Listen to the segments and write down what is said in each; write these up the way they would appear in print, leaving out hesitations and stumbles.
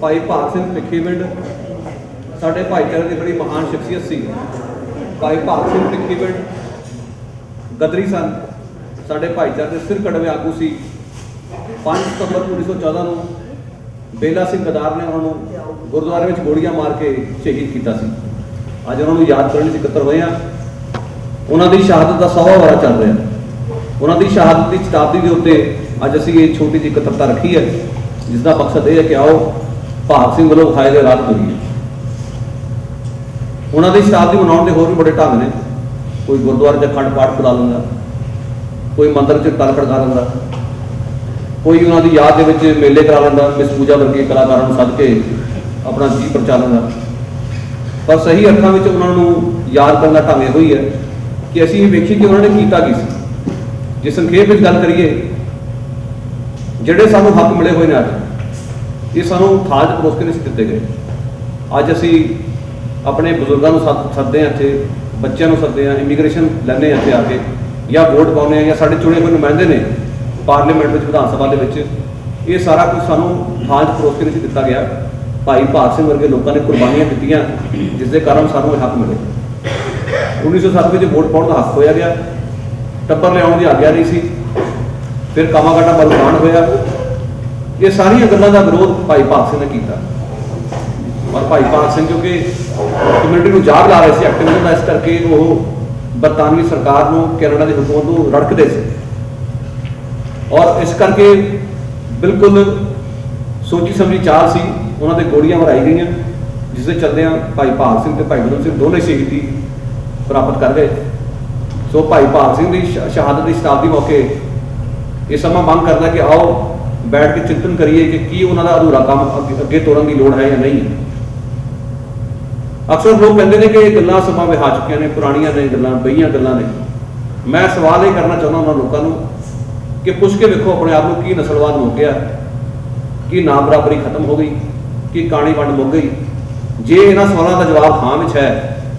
भाई भाग सिंह भिखीविंड साडे भाईचारे की बड़ी महान शख्सियत सी। भाई भाग सिंह भिखीविंड गदरी सन, साडे भाईचारे के सिर कड़वे आगू सी। 5 सितंबर 1914 को बेला सिंह गदार ने उन्होंने गुरुद्वारे में गोलियां मार के शहीद किया। अज उन्होंने याद करने इकट्ठे हुए हैं। उन्होंने शहादत का 100वां वारा चल रहा। उन्होंने शहादत की शताब्दी के उत्ते अज असी ये छोटी जी इकट्ठता रखी है, जिसका मकसद यह है कि आओ भाग सिंह वालों विखाए गए राह तुरीए। उन्होंने शताब्दी मनाने के होर भी बड़े ढंग ने। कोई गुरुद्वारे से अखंड पाठ बुला लेंदा, कोई मंदिर च तल खड़का लेंदा, कोई उन्होंने याद के मेले करा लेंदा, मिस पूजा वर्गे कलाकारों को सद के अपना जी परचा लेंदा। पर सही अर्थों में उन्होंने याद करने का ढंग यही है कि असीं वेखी कि उन्होंने कीता की सी। जे संखेप में गल करिए, जिहड़े सानू हक मिले हुए हैं अज ये सानू थाज परोस के नहीं दिते गए। अज असी अपने बजुर्गों को सदते हैं, इत्थे बच्चों को सदते हैं, इमीग्रेशन लैने इत्थे आके, या वोट पाने या साढ़े चुने हुए नुमाइंदे ने पार्लीमेंट में विधान सभा के, ये सारा कुछ सानू थाज परोस के नहीं दिता गया। भाई भाग सिंह वर्गे लोगों ने कुर्बानियां दित्तियां, जिसके कारण सानू हक मिले। 1907 में वोट पाने का हक होया गया, टब्बर लियाउण की आग्या नहीं सी, फिर कामागाटा बलिदान होया। ये सारिया गल्लां दा विरोध भाई भाग सिंह ने किया। और भाई भाग सिंह जो कि कम्यूनिटी को जाग ला रहे थे एक्टिविज्म, इस करके वो बरतानवी सरकार को, कैनेडा की हुकूमत को रड़कते थे। और इस करके बिल्कुल सोची समझी चाल सी, उन्होंने गोलियां मराई गई, जिसके चलदे भाई भाग सिंह ते भाई बलवंत सिंह दोनों शहीदी प्राप्त कर गए। सो भाई भाग सिंह की शहादत की शताब्दी मौके ये समा मांग करता है कि आओ बैठ के चिंतन करिए कि की उन्होंने अधूरा काम अगे तोड़न की लोड़ है या नहीं है। अक्सर लोग कहते हैं कि गल्लां समा विहा चुकिया ने, पुरानियां ने गल्लां, बईयां गल्लां ने। मैं सवाल ये करना चाहता उन्होंने लोगों को कि पुछ के देखो अपने आप को, की नस्लवाद मुक गया, कि ना बराबरी खत्म हो गई, कि काणी वंड मुक गई। जे इन्हां सवालों का जवाब हाँ में है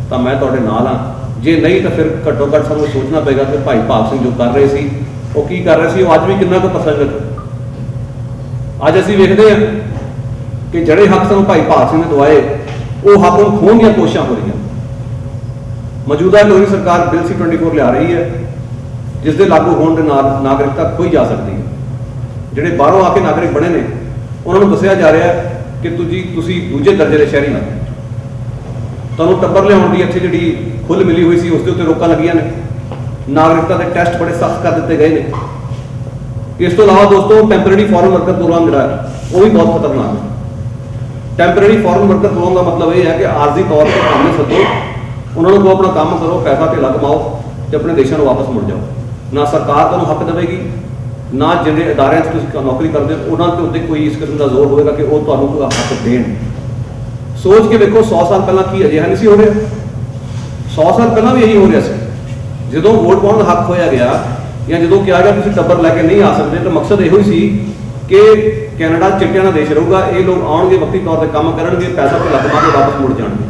तो मैं तुहाडे नाल हाँ, जे नहीं तो फिर घट्टो घट्ट सानूं सोचना पेगा कि भाई भाग सिंह जो कर रहे सी वो की कर रहे सी, वो अज भी कितना कुछ प्रसंगित। अज असीं वेखदे हैं कि जिहड़े हक सानूं भाई भाग सिंह ने दवाए वो हक हुण खोहण दीआं कोशिशां हो रही। मौजूदा टोरी सरकार बिल C-24 लिया रही है, जिस दे लागू होने के नाल नागरिकता खोई जा सकती है। जिहड़े बाहरों आके नागरिक बने ने उन्होंने दस्सिया जा रहा है कि तुसीं दूजे दर्जे के शहरी ना, तुहानूं टब्बर लियाउण दी इत्थे जिहड़ी खुल मिली हुई सी उसके उत्ते रोकां लगियां ने, नागरिकता के टेस्ट बड़े सख्त कर दिए गए हैं। इस तो अलावा दोस्तों टैंपरेरी फॉरन वर्कर प्रोग्राम जो है वो भी बहुत खतरनाक है। टैंपरेरी फॉरन वर्कर प्रोग्राम का मतलब ये है कि आर्जी तौर पर काम में सदो, उन्होंने को अपना काम करो, पैसा तो लग कमाओ तो अपने देशों में वापस मुड़ जाओ। ना सरकार तुहानूं हक देगी, ना जिहड़े अदारे नौकरी करते उन्होंने के उत्ते कोई इस किस्म का जोर होगा कि वो तुहानूं हक देण। सोच के देखो 100 साल पहला की अजिहा नहीं सी हो रहा। 100 साल पहला भी यही हो रहा सी। जो वोट पाने का हक होया गया या जो कहा गया तुसीं टब्बर लैके नहीं आ सकते, तो मकसद यो ही सी कि कैनेडा चिट्टियां दा देश रहूगा, ये लोग आउणगे वक्ती तौर पर काम करनगे, पैसा तो लग के वापस मुड़ जाएंगे।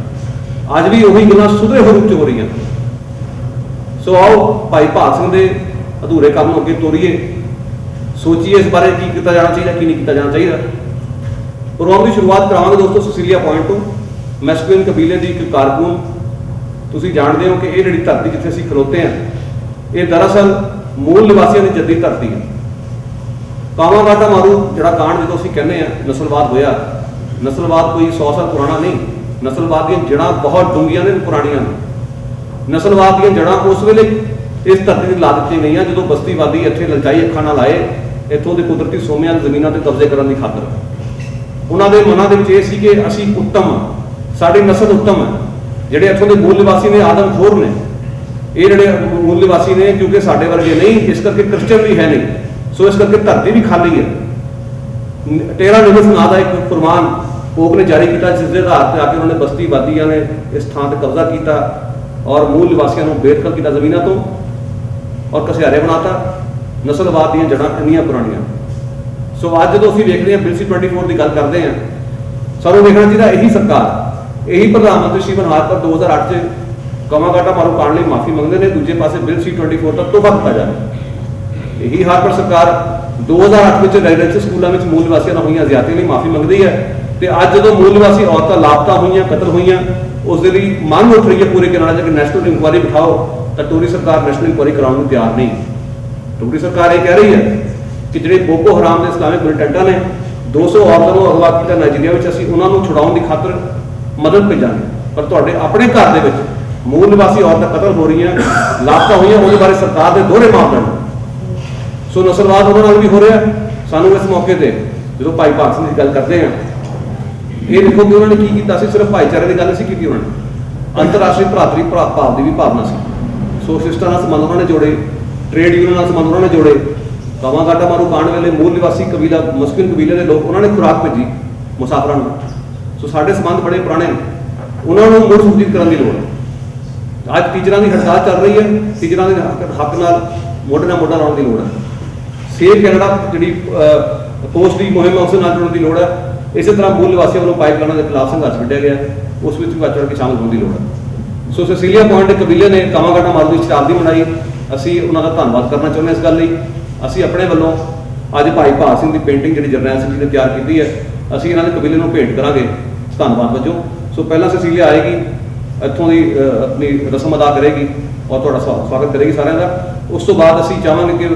अज भी उही गल्लां सुधरे होए रूप च हो रही। सो आओ भाई भाग सिंह दे अधूरे काम नूं अगे तोरीए, सोचिए इस बारे की किया जाना चाहिए, की नहीं किया जाना चाहिए। प्रोग्राम की शुरुआत करावांगे दोस्तों सुसीलिया पॉइंट तो। मैस्कुलिन कबीले की एक कारकुन, तुसीं जानते हो कि ये जिहड़ी धरती जिथे असीं खलोते हैं ये दरअसल मूल निवासियों की जद्दी धरती है। कामागाटा मारू जिहड़ा कांड जो असीं कहने हैं नस्लवाद होया, नस्लवाद कोई 100 साल पुराना नहीं। नस्लवाद दी जड़ां बहुत डूंघियां ने, पुरानियां ने। नस्लवाद दी जड़ां उस वेले इस धरती की ला दी गई जो बस्तीवादी इत्थे ललचाई अखां नाल आए, इत्थों के कुदरती सोमियां जमीनों पर कब्जे करने की खातर। उन्होंने मनां दे विच इह सी कि असीं उत्तम, साडी नस्ल उत्तम है। जिहड़े इत्थों के मूल निवासी ने आदमखोर ने, ये जिहड़े मूल निवासी ने क्योंकि साडे वर्गे नहीं, इस करके क्रिश्चियन भी है नहीं, सो इस करके धरती भी खाली है। 13 निवस नां दा एक फरमान पोप ने जारी किया, जिसके आधार पर आके उन्होंने बस्तीवादियों ने इस थां पर कब्जा किया और मूल निवासियों को बेदखल किया जमीनों तो और घसियारे बनाता। नस्लवाद दी जड़ां इन्नियां पुरानियां। सो अज जो असीं देखते हैं बिल C-24 की गल करते हैं, सानूं देखना चाहिए यही सरकार, यही प्रधानमंत्री श्री मनहार पर 2008 च कामागाटा मारू कांड लई माफ़ी मंगते हैं, दूजे पासे बिल C-24 का तोहफा दिता जाए। यही हार पर सरकार 2008 में रेजिडेंशियल स्कूलों में मूल निवासियों नाल होईयां ज़्यादतियां लई माफ़ी मंगती है, तो अज जो मूल निवासी औरतां लापता हुई कतल हुई उस मंग उठ रही है पूरे किनारे कि नैशनल इंक्वायरी बिठाओ, तो टोरी सरकार नैशनल इंक्वायरी कराने को तैयार नहीं। टोरी सरकार ये कह रही है कि जो बोको हराम के इस्लामिक मिलिटेंटां ने 200 औरतों को अगवा किया नाइजीरिया में, असीं उन्होंने छुड़ाने की खातर मदद भेजांगे, पर तुहाडे अपने घर दे विच मूल निवासी औरतां कतल हो रही हैं, लापता हुई, उस बारे सरकार के दोहरे मापदंड। सो नस्लवाद उन्होंने भी हो रहा है। सानू इस मौके पर जो भाई भाग सिंह की गल करते हैं, ये देखो कि उन्होंने की किया, सिर्फ भाईचारे की गल नहीं की, उन्होंने अंतरराष्ट्रीय भरातरी भाव की भी भावना सी। सो सिस्टर नाल संबंध उन्होंने जोड़े, ट्रेड यूनियन नाल संबंध उन्होंने जोड़े, कावां गाटा मारू कांड वेले मूल निवासी कबीला मुस्लिम कबीले के लोग उन्होंने खुराक भेजी मुसाफिरां नूं। सो साडे संबंध बड़े पुराने ने, उन्होंने मुड़ सुरजीत करने की लोड़ है। अज टीचर की हड़ताल चल रही है, टीचर के हक नाल मोढे नाल मोढा लाने की लोड़ है। सेफ कैनेडा जी पोस्ट की मुहिम उस नाल जुड़ने की लोड़ है। इस तरह मूल निवासियों वालों पाइपलाइनों के खिलाफ संघर्ष विढ़िया गया, उस भी बढ़ चढ़ के शामिल होने की लोड़ है। सो ससीलिया पॉइंट कबीले ने कावांगाटा मारू की शताब्दी मनाई, असी उन्होंने धन्यवाद करना चाहते हैं इस गल लई। असी अपने वालों अज भाई भाग सिंह की पेंटिंग जी जरनैल सिंह जी ने तैयार की है, असी इन्होंने कबीले को भेंट करांगे धन्यवाद वजों। सो पहला ससीलिया आएगी, इत्थों की अपनी रस्म अदा करेगी और तुहाडा स्वागत करेगी सारिਆਂ का। उस तो बाद असी चाहांगे कि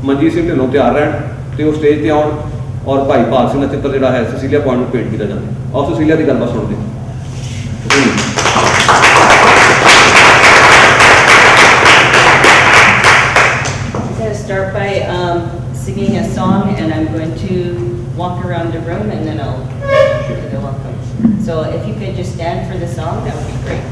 मनजीत सिंह ढिल्लों तैयार रहन तो वो स्टेज पर आउण और भाई भाग सिंह का चित्र जोड़ा है ससीलिया पॉइंट में भेंट किया जाए। और ससीलिया की गलबात सुनते हैं। Start by singing a song, and I'm going to walk around the room and then I'll do the welcome. So if you could just stand for the song, that would be great.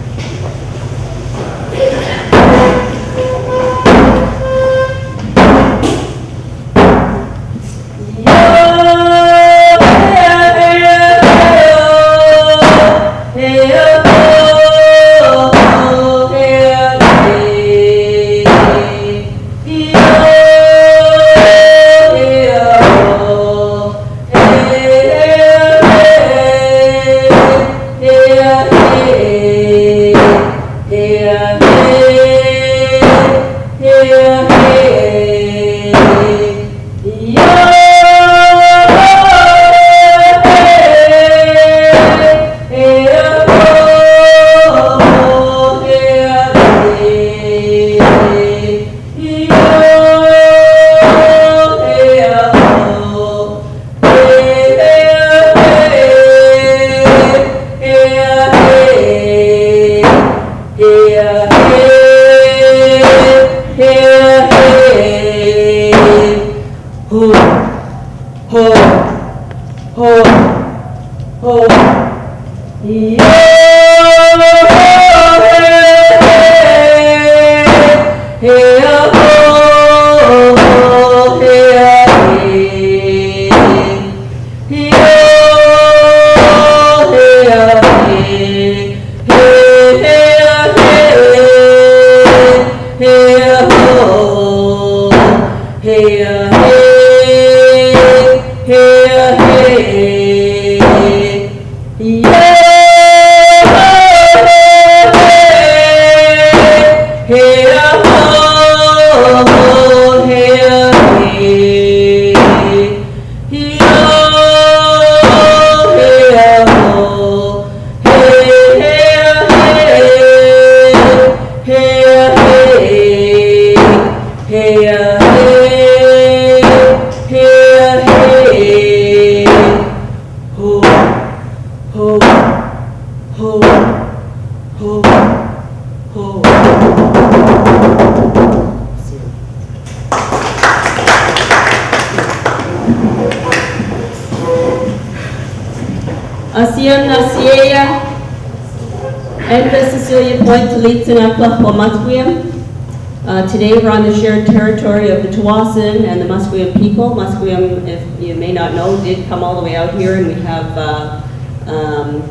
Today we're on the shared territory of the Tawasin and the Musqueam people. Musqueam, if you may not know, did come all the way out here, and we have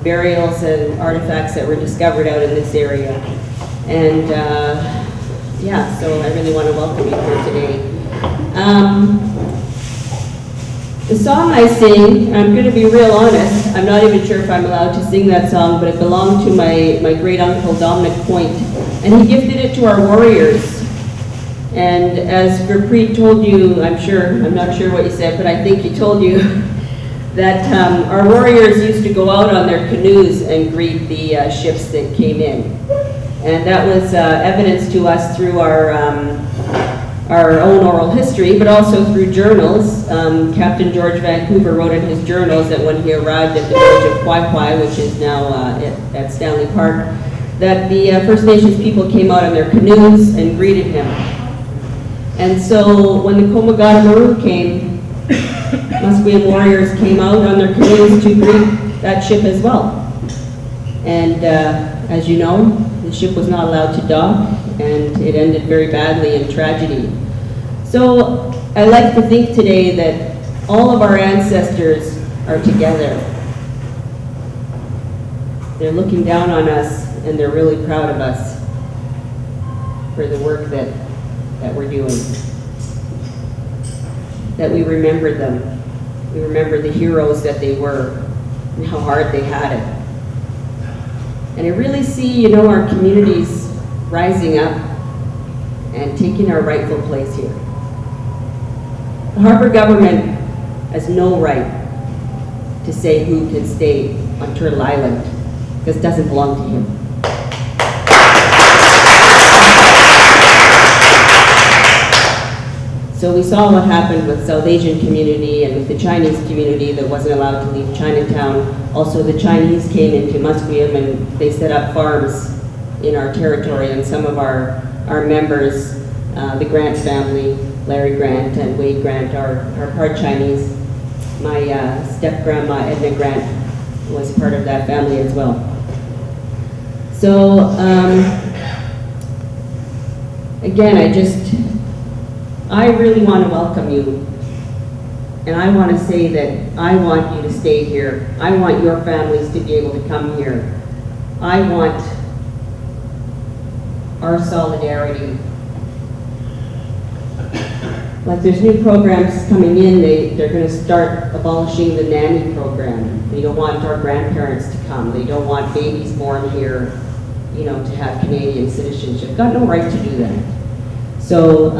burials and artifacts that were discovered out in this area. And yeah, so I really want to welcome you here today. The song I sing, I'm going to be real honest, I'm not even sure if I'm allowed to sing that song, but it belonged to my great uncle Dominic Point, and he gifted it to our warriors. And as Gurpreet told you, I'm not sure what he said, but I think he told you, that our warriors used to go out on their canoes and greet the ships that came in. And that was evidence to us through our own oral history, but also through journals. Captain George Vancouver wrote in his journals that when he arrived at the village of Kwai Kwai, which is now at Stanley Park, that the First Nations people came out on their canoes and greeted him. And so when the Komagata Maru came, Musqueam warriors came out on their canoes to greet that ship as well. And as you know, the ship was not allowed to dock, and it ended very badly in tragedy. So I like to think today that all of our ancestors are together. They're looking down on us, and they're really proud of us for the work that we're doing. That we remember them. We remember the heroes that they were and how hard they had it. And I really see, our communities rising up and taking our rightful place here. The Harbour government has no right to say who can stay on Turtle Island, because it doesn't belong to him. So we saw what happened with South Asian community and with the Chinese community that wasn't allowed to leave Chinatown. Also, the Chinese came into Musqueam and they set up farms in our territory, and some of our members, the Grant family, Larry Grant and Wade Grant, are part Chinese. My step-grandma, Edna Grant, was part of that family as well. So, again, I really want to welcome you, and I want to say that I want you to stay here. I want your families to be able to come here. I want our solidarity. Like, there's new programs coming in, they're going to start abolishing the nanny program. They don't want our grandparents to come. They don't want babies born here, to have Canadian citizenship. Got no right to do that. So,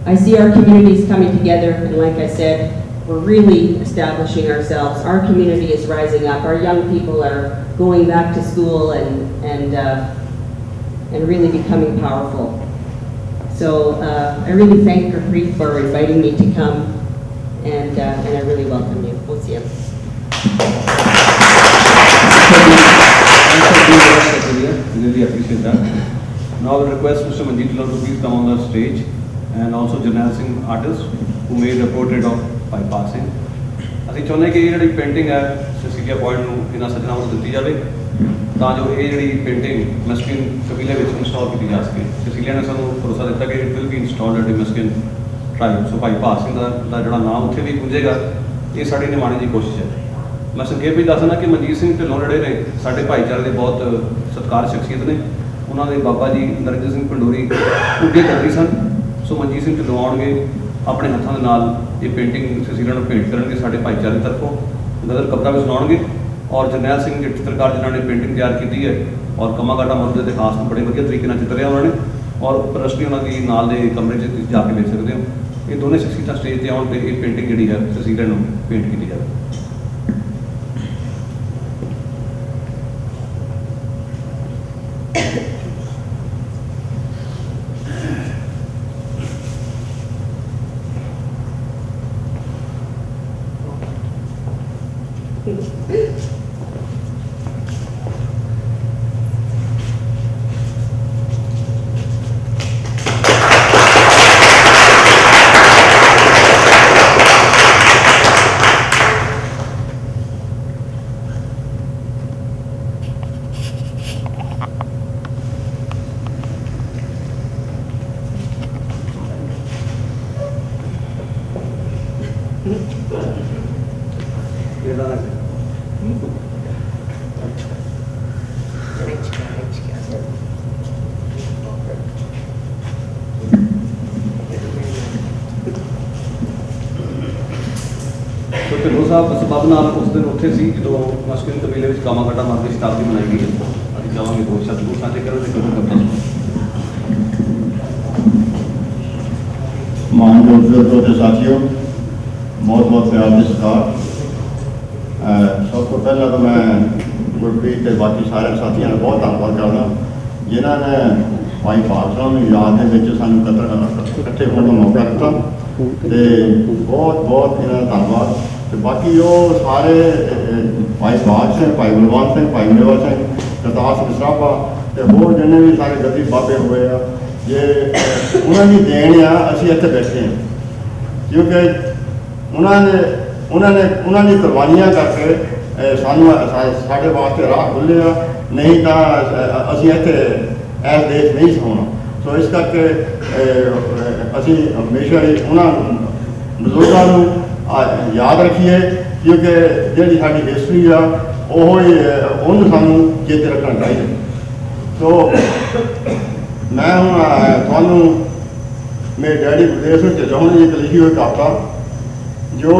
I see our communities coming together, and like I said, we're really establishing ourselves. Our community is rising up. Our young people are going back to school and really becoming powerful. So I really thank Gurpreet for inviting me to come, and I really welcome you. We'll see you. Really appreciate that. Now I will request Mr. Manjeet Lal to please come on the stage, and also Janelle Singh, artist, who made a portrait of Bhai Bhag Singh. ਅਸੀਂ ਚਾਹੁੰਦੇ ਕਿ ਇਹ ਜਿਹੜੀ painting ਹੈ ਸਸੀਲੀਆ point ਨੂੰ ਇਹਨਾਂ ਸੱਜਣਾਂ ਨੂੰ ਦਿੱਤੀ ਜਾਵੇ, ਤਾਂ ਜੋ ਇਹ ਜਿਹੜੀ ਪੇਂਟਿੰਗ ਮਸਕਿਨ ਕਬੀਲੇ ਵਿੱਚ ਇੰਸਟਾਲ ਕੀਤੀ ਜਾ ਸਕੇ। ਸਸੀਲੀਆ ਨੇ ਸਾਨੂੰ ਭਰੋਸਾ ਦਿੱਤਾ ਕਿ it will be installed at Musqueam tribe. So Bhai Bhag Singh ਦਾ ਜਿਹੜਾ ਨਾਮ ਉੱਥੇ ਵੀ ਗੁੰਜੇਗਾ, ਇਹ ਸਾਡੀ ਨਿਮਾਣੀ ਦੀ ਕੋਸ਼ਿਸ਼ ਹੈ। ਮੈਂ ਸੰਖੇਪ ਵਿੱਚ ਦੱਸਣਾ ਕਿ ਮਨਜੀਤ ਸਿੰਘ ਢਿੱਲੋਂ ਜਿਹੜੇ ਨੇ ਸਾਡੇ ਭਾਈਚਾਰੇ ਦੇ ਬਹੁਤ ਸਤਿਕਾਰ ਸ਼ਖਸੀਅਤ ਨੇ। ਉਹਨਾਂ ਦੇ ਬਾਬਾ ਜੀ ਨਰਿੰਦਰ ਸਿੰਘ ਪੰਡੋਰੀ ਉੱਗੇ ਕਰਦੀ ਸਨ। ਸੋ ਮਨਜੀਤ ਸਿੰਘ ਢਿੱਲੋਂ ਆਉਣਗੇ, ਆਪਣੇ ਹੱਥਾਂ ਦੇ ਨਾਲ ਇਹ ਪੇਂਟਿੰਗ ਸਸੀਲੀਆ ਨੂੰ ਭੇਂਟ ਕਰਨਗੇ ਸਾਡੇ ਭਾਈਚਾਰੇ ਤਰਫੋਂ, ਗਜ਼ਲ ਕਵਿਤਾ ਵੀ ਸੁਣਾਉਣਗੇ। ਔਰ ਜਰਨੈਲ ਸਿੰਘ ਚਿੱਤਰਕਾਰ ਜਿਨ੍ਹਾਂ ਨੇ ਪੇਂਟਿੰਗ ਤਿਆਰ ਕੀਤੀ ਹੈ, ਔਰ ਕਮਾਗਾਟਾ ਮਰਦ ਦੇ ਇਤਿਹਾਸ ਨੂੰ ਬੜੇ ਵਧੀਆ ਤਰੀਕੇ ਨਾਲ ਚਿੱਤਰਿਆ ਉਹਨਾਂ ਨੇ, ਔਰ ਪ੍ਰਦਰਸ਼ਨੀ ਉਹਨਾਂ ਦੀ ਨਾਲ ਦੇ ਕਮਰੇ 'ਚ ਤੁਸੀਂ ਜਾ ਕੇ ਵੇਖ ਸਕਦੇ ਹੋ। ਇਹ ਦੋਨੇ ਸ਼ਖਸੀਅਤਾਂ ਸਟੇਜ 'ਤੇ ਆਉਣ 'ਤੇ ਇਹ ਪੇਂਟਿੰਗ ਜਿਹੜੀ ਹੈ ਸਸੀਲੀਆ ਨੂੰ ਪੇਂਟ ਕੀਤੀ ਜਾਵੇ। ਢਿੱਲੋਂ ਸਾਹਿਬ ਸਬੱਬ ਨਾਲ ਉਸ ਦਿਨ ਉੱਥੇ ਸੀ ਜਦੋਂ ਮਸਕਿਨ ਕਬੀਲੇ ਵਿੱਚ ਕਾਮਾਗਾਟਾ ਮਰਦ ਦੀ ਸ਼ਤਾਬਦੀ ਮਨਾਈ ਗਈ ਹੈ। ਅਸੀਂ ਚਾਹਾਂਗੇ ਦੋ ਸ਼ਬਦ ਸਾਂਝੇ ਕਰਨ ਤੇ ਕਬੂਲ ਕਰਨਾ। ਮਾਨਯੋਗ ਬਜ਼ੁਰਗੋ ਤੇ ਸਾਥੀਓ, बहुत बहुत प्यार के सत्कार। सब तो पहला तो मैं गुरप्रीत के बाकी सारे साथियों का बहुत धन्यवाद करना जिन्होंने भाई भाग सिंह की याद के सानू इकट्ठे होने का मौका दिता। तो बहुत बहुत इन्होंने धन्यवाद। तो बाकी वो सारे भाई भाग सिंह, भाई बलवंत सिंह, भाई मेवा सिंह, करतार सिंह सराभा तो होर जिन्हें भी सारे गद्दी बाबे हुए आ, ये उन्होंने देन आ असी इतने बैठे हैं क्योंकि उन्होंने कुर्बानियां करके सानू साढ़े वास्ते राह खुले आ, नहीं तो असी इतने इस देश नहीं होना। सो इस करके असी हमेशा ही उन्होंने बजुर्गों को याद रखिए क्योंकि जी साड़ी हिस्टरी आ उन्होंने सानू चेते रखना चाहिए। तो मैं हूँ थानू मेरे डैडी गुरदेव सिंह ढिल्लों ने एक लिखी हुई कविता जो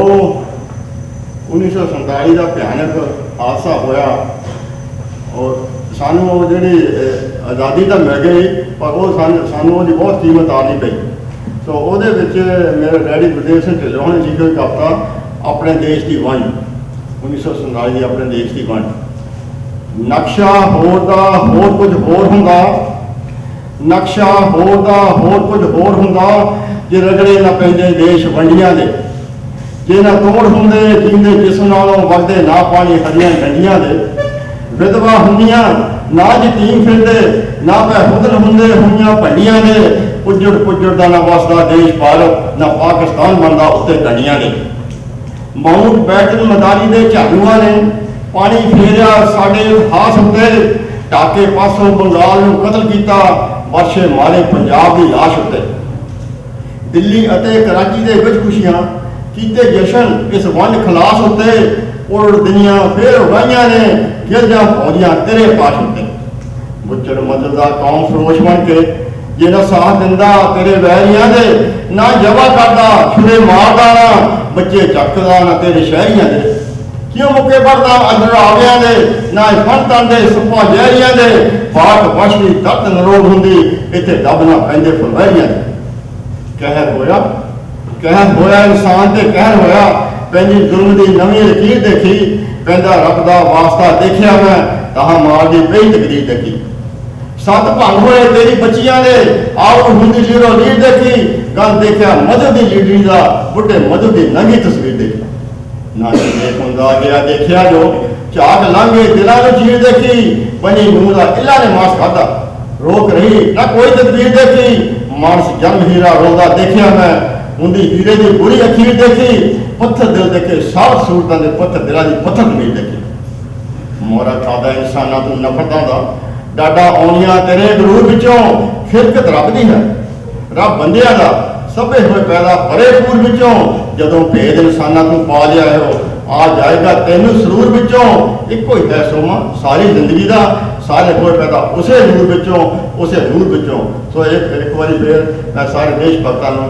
1947 का भयानक हादसा होया और सानू जी आज़ादी तो मिल गई पर वो सानू उसकी बहुत कीमत आनी पई। तो वो मेरे डैडी गुरदेव सिंह ढिल्लों ने लिखी हुई कविता अपने देश की वंड 1947 की अपने देश की वंड। नक्शा होर दा होर कुछ होर हुंदा, नक्शा होर दा होर कुछ होर हुंदा जे रगड़े ना पैंदे देश वंडियां दे, जे ना तोड़ हुंदे जींदे जिस्म नालों वगदे ना पानी हरियां डंडियां दे, विधवा हुंदियां ना यतीम फिरदे ना पै हुदन हुंदे हुइयां भंडियां दे, पुजड़ पुजड़ दा ना वसदा देश भारत ना पाकिस्तान बनदा उत्ते कंडियां दे। माउंट बैटन मदारी दे झाड़ूआं ने पानी फेरिया साडे हास उत्ते, टाके पासों बंगाल नूं कतल कीता वर्षे मारे पंजाब की लाश उत्ते। दिल्ली अते कराची दे विच खुशियां कीते जशन इस वंड खलास उत्ते, उड़ दुनिया फिर उड़ाइयां ने गिरजा फौजियां तेरे पास उत्ते। बुचड़ मददा कौम फरोश बन के जे ना साथ दिंदा तेरे वैरियां दे, ना जवा करदा छुरे मारदा ना बच्चे चकदा ना तेरे शहरियां दे। क्यों मुके बढ़दा अंदर आवियां दे ना फन तांदे सुपा जहरियां दे, पाक वशनी दर्द नरोग हुंदी इत्थे दब ना पैंदे फुलवैरियां दे। कहर होया इंसान ते कहर होया, पैंदी जुल्म दी नवीं लकीर देखी, पैंदा रब दा वास्ता देखिया मैं तां मार दी पई तकदीर देखी। सत भंग होए तेरी बच्चियां दे आउट हुंदी जीरो लीड देखी, गल देखिया मधु दी लीडरी दा बुढ़े मधु दी नंगी तस्वीर देखी। ना देख हुंदा गया देखिया जो झाग लांघे दिलां नूं चीर देखी, बनी नूं दा इला ने मास खादा रोक रही ना कोई तदबीर देखी, मानस जन्म हीरा रोंदा देखिया मैं उंदी हीरे दी बुरी अखीर देखी, पत्थर दिल देखे सब सूरतां दे पत्थर दिलां दी पत्थर तमीर देखी। मोरा खादा इंसानां तों नफरतां दा डाडा आउणियां तेरे गरूर विचों, खिलकत रब दी है रब बंदियां दा सबे हुए पैदा भरे पूर विचों, जदों भेद इंसानां तों पा लिया हो आ जाएगा तेनू सरूर विचों, इको ही है सोमा सारी जिंदगी दा सारे हुए पैदा उसे नूर विचों उसे नूर विचों। सो एक बारी फिर मैं सारे देश भक्तां नूं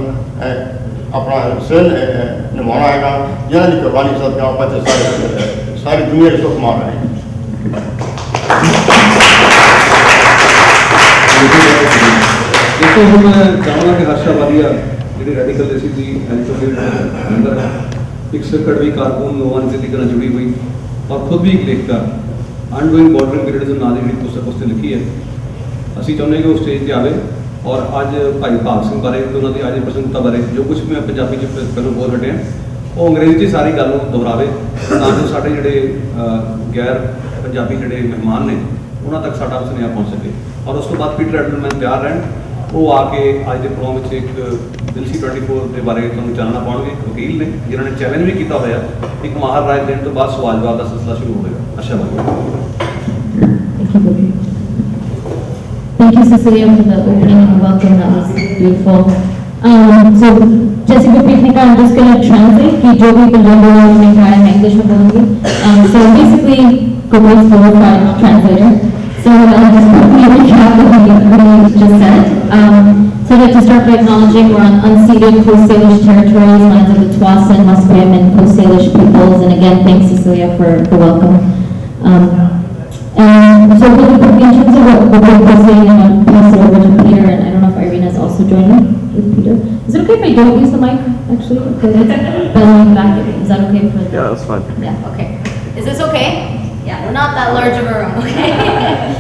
अपना सिर निभाना है जिन्हों की कुर्बानी सदका आप सारी दुनिया के सुख मान रहे हैं। देखो हम मैं चाहूँगा कि हर्षा वालिया जी रेडिकल देसी की मेंबर है, एक कड़वी कारकुन नौवान की तरह जुड़ी हुई और खुद भी एक लेखकार अनडूइंग बॉर्डरिंग पीरियडिज्म नाम की पुस्तक उसने लिखी है। असी चाहते हैं कि वो स्टेज पर आए और अज भाई भाग सिंह बारे उन्होंने आज प्रसन्नता बारे जो कुछ मैं पंजाबी पहले बोल हटे हैं वो अंग्रेजी सारी गल दोहरावे ताकि साढ़े जोड़े गैर पंजाबी जोड़े मेहमान ने उन्होंने तक साडा सुनेहा पहुँच सके। और उस तो बाद पीटर एडलमैन तैयार रहन वो आके अज के प्रोग्राम में एक दिलसी 24 के बारे तुहानूं जानना पाउणगे। वकील ने जिन्होंने चैलेंज भी किया होया एक माहर राय देने तो बाद सवाल जवाब का सिलसिला शुरू होगा। अच्छा भाई। Thank you, Cecilia, for the opening and welcome. That was beautiful. So, जैसे गुरप्रीत ने कहा, I'm just going to translate कि जो भी पंजाबी लोग ने कहा है English में बोलूँगी. So basically, Gurpreet's glorified translator. So I'll just quickly recap what he just said. So I'd like to start by acknowledging we're on unceded Coast Salish territories, lands of the Tuasin, Musqueam, and Coast Salish peoples. And again, thanks Cecilia for the welcome. And so really quickly, in terms of what we're saying, I'm going to pass it over to Peter, and I don't know if Irene has also joined me with Peter. Is it okay if I don't use the mic? I actually. Belly back. Is that okay for? Yeah, that's fine. Yeah, okay. Is this okay? Yeah, we're not that large of a room, okay?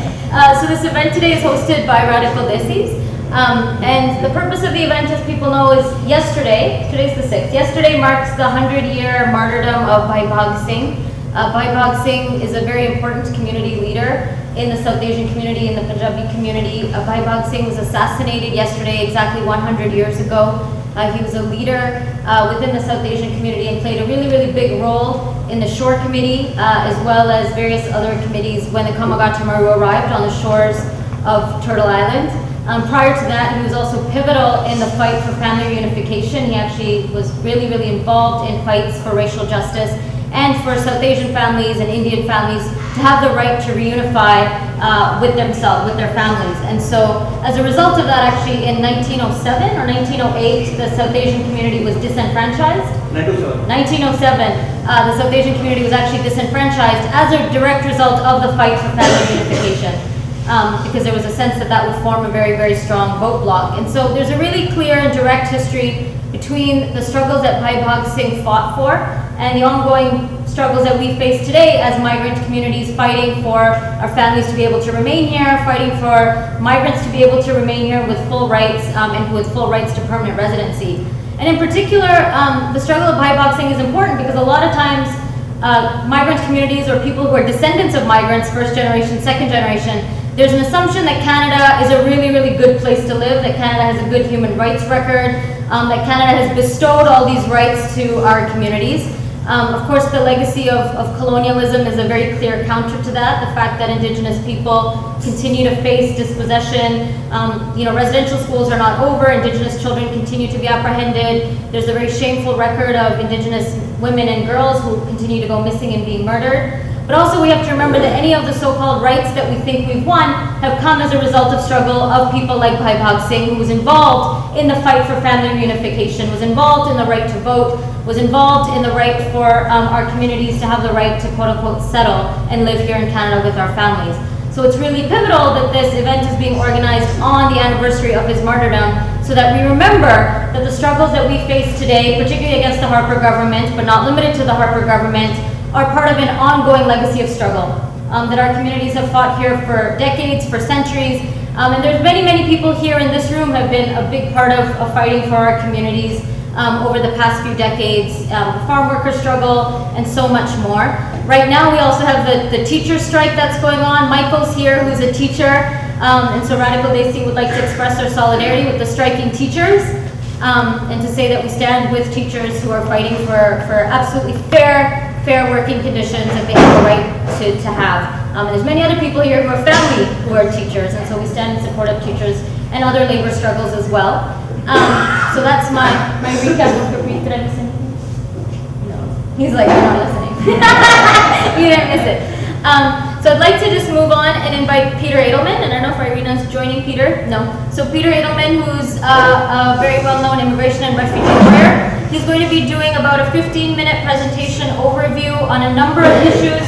So this event today is hosted by Redical Desi. And the purpose of the event, as people know, is yesterday, today's the 6th, yesterday marks the 100-year martyrdom of Bhai Bhag Singh. Bhai Bhag Singh is a very important community leader in the South Asian community, in the Punjabi community. Bhai Bhag Singh was assassinated yesterday, exactly 100 years ago. He was a leader within the South Asian community and played a really, really big role in the Shore Committee, as well as various other committees when the Kamagata Maru arrived on the shores of Turtle Island. Prior to that, he was also pivotal in the fight for family reunification. He actually was really, really involved in fights for racial justice and for South Asian families and Indian families to have the right to reunify with themselves, with their families. And so as a result of that, actually in 1907 or 1908, the South Asian community was disenfranchised. 1907, the South Asian community was actually disenfranchised as a direct result of the fight for family reunification. Because there was a sense that that would form a very, very strong vote bloc. And so there's a really clear and direct history between the struggles that Bhai Bhag Singh fought for and the ongoing struggles that we face today as migrant communities fighting for our families to be able to remain here, fighting for migrants to be able to remain here with full rights and with full rights to permanent residency. And in particular, the struggle of Bhai Bhag Singh is important because a lot of times migrant communities or people who are descendants of migrants, first generation, second generation, there's an assumption that Canada is a really, really good place to live, that Canada has a good human rights record, that Canada has bestowed all these rights to our communities. Of course, the legacy of colonialism is a very clear counter to that. The fact that Indigenous people continue to face dispossession, residential schools are not over, Indigenous children continue to be apprehended. There's a very shameful record of Indigenous women and girls who continue to go missing and being murdered. But also we have to remember that any of the so-called rights that we think we've won have come as a result of struggle of people like Bhai Bhag Singh, who was involved in the fight for family reunification, was involved in the right to vote, was involved in the right for our communities to have the right to quote-unquote settle and live here in Canada with our families. So it's really pivotal that this event is being organized on the anniversary of his martyrdom so that we remember that the struggles that we face today, particularly against the Harper government, but not limited to the Harper government, are part of an ongoing legacy of struggle that our communities have fought here for decades, for centuries. And there's many, many people here in this room have been a big part of fighting for our communities over the past few decades, farm worker struggle, and so much more. Right now we also have the teacher strike that's going on. Michael's here, who's a teacher, and so Redical Desi would like to express our solidarity with the striking teachers, and to say that we stand with teachers who are fighting for absolutely fair working conditions that they have a right to have. And there's many other people here who are family who are teachers, and so we stand in support of teachers and other labor struggles as well. So that's my recap of Gurpreet. Did I miss anything? No. He's like, you're not listening. You didn't miss it. So I'd like to just move on and invite Peter Edelman, and I don't know if Irina's joining Peter. No. So Peter Edelman, who's a very well-known immigration and refugee lawyer, he's going to be doing about a 15-minute presentation overview on a number of issues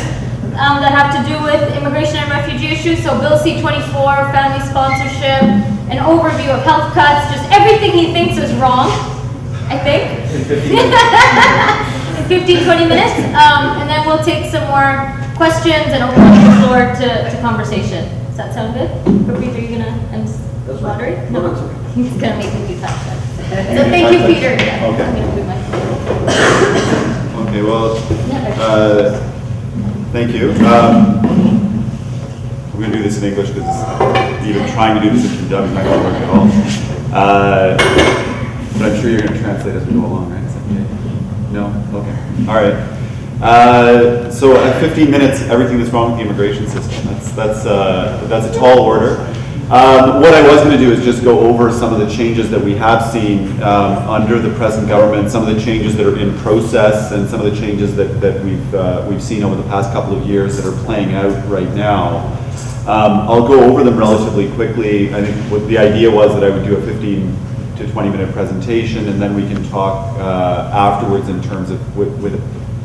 that have to do with immigration and refugee issues. So Bill C-24, family sponsorship, an overview of health cuts, just everything he thinks is wrong, I think. In 15-20 minutes. And then we'll take some more questions and open up the floor to conversation. Does that sound good? Gurpreet, are you going to moderate? No, that's okay. He's going to make me do touch that. So thank you, Peter. Yeah, Okay. I'm gonna do my Okay, well, thank you. We're going to do this in English because even trying to do this in Punjabi might not work at all. But I'm sure you're going to translate as we go along, right? Is that okay? No? Okay. All right. So at 15 minutes, everything that's wrong with the immigration system. That's a tall order. What I was going to do is just go over some of the changes that we have seen under the present government, some of the changes that are in process, and some of the changes that we've seen over the past couple of years that are playing out right now. I'll go over them relatively quickly. I think what the idea was that I would do a 15 to 20 minute presentation, and then we can talk afterwards in terms of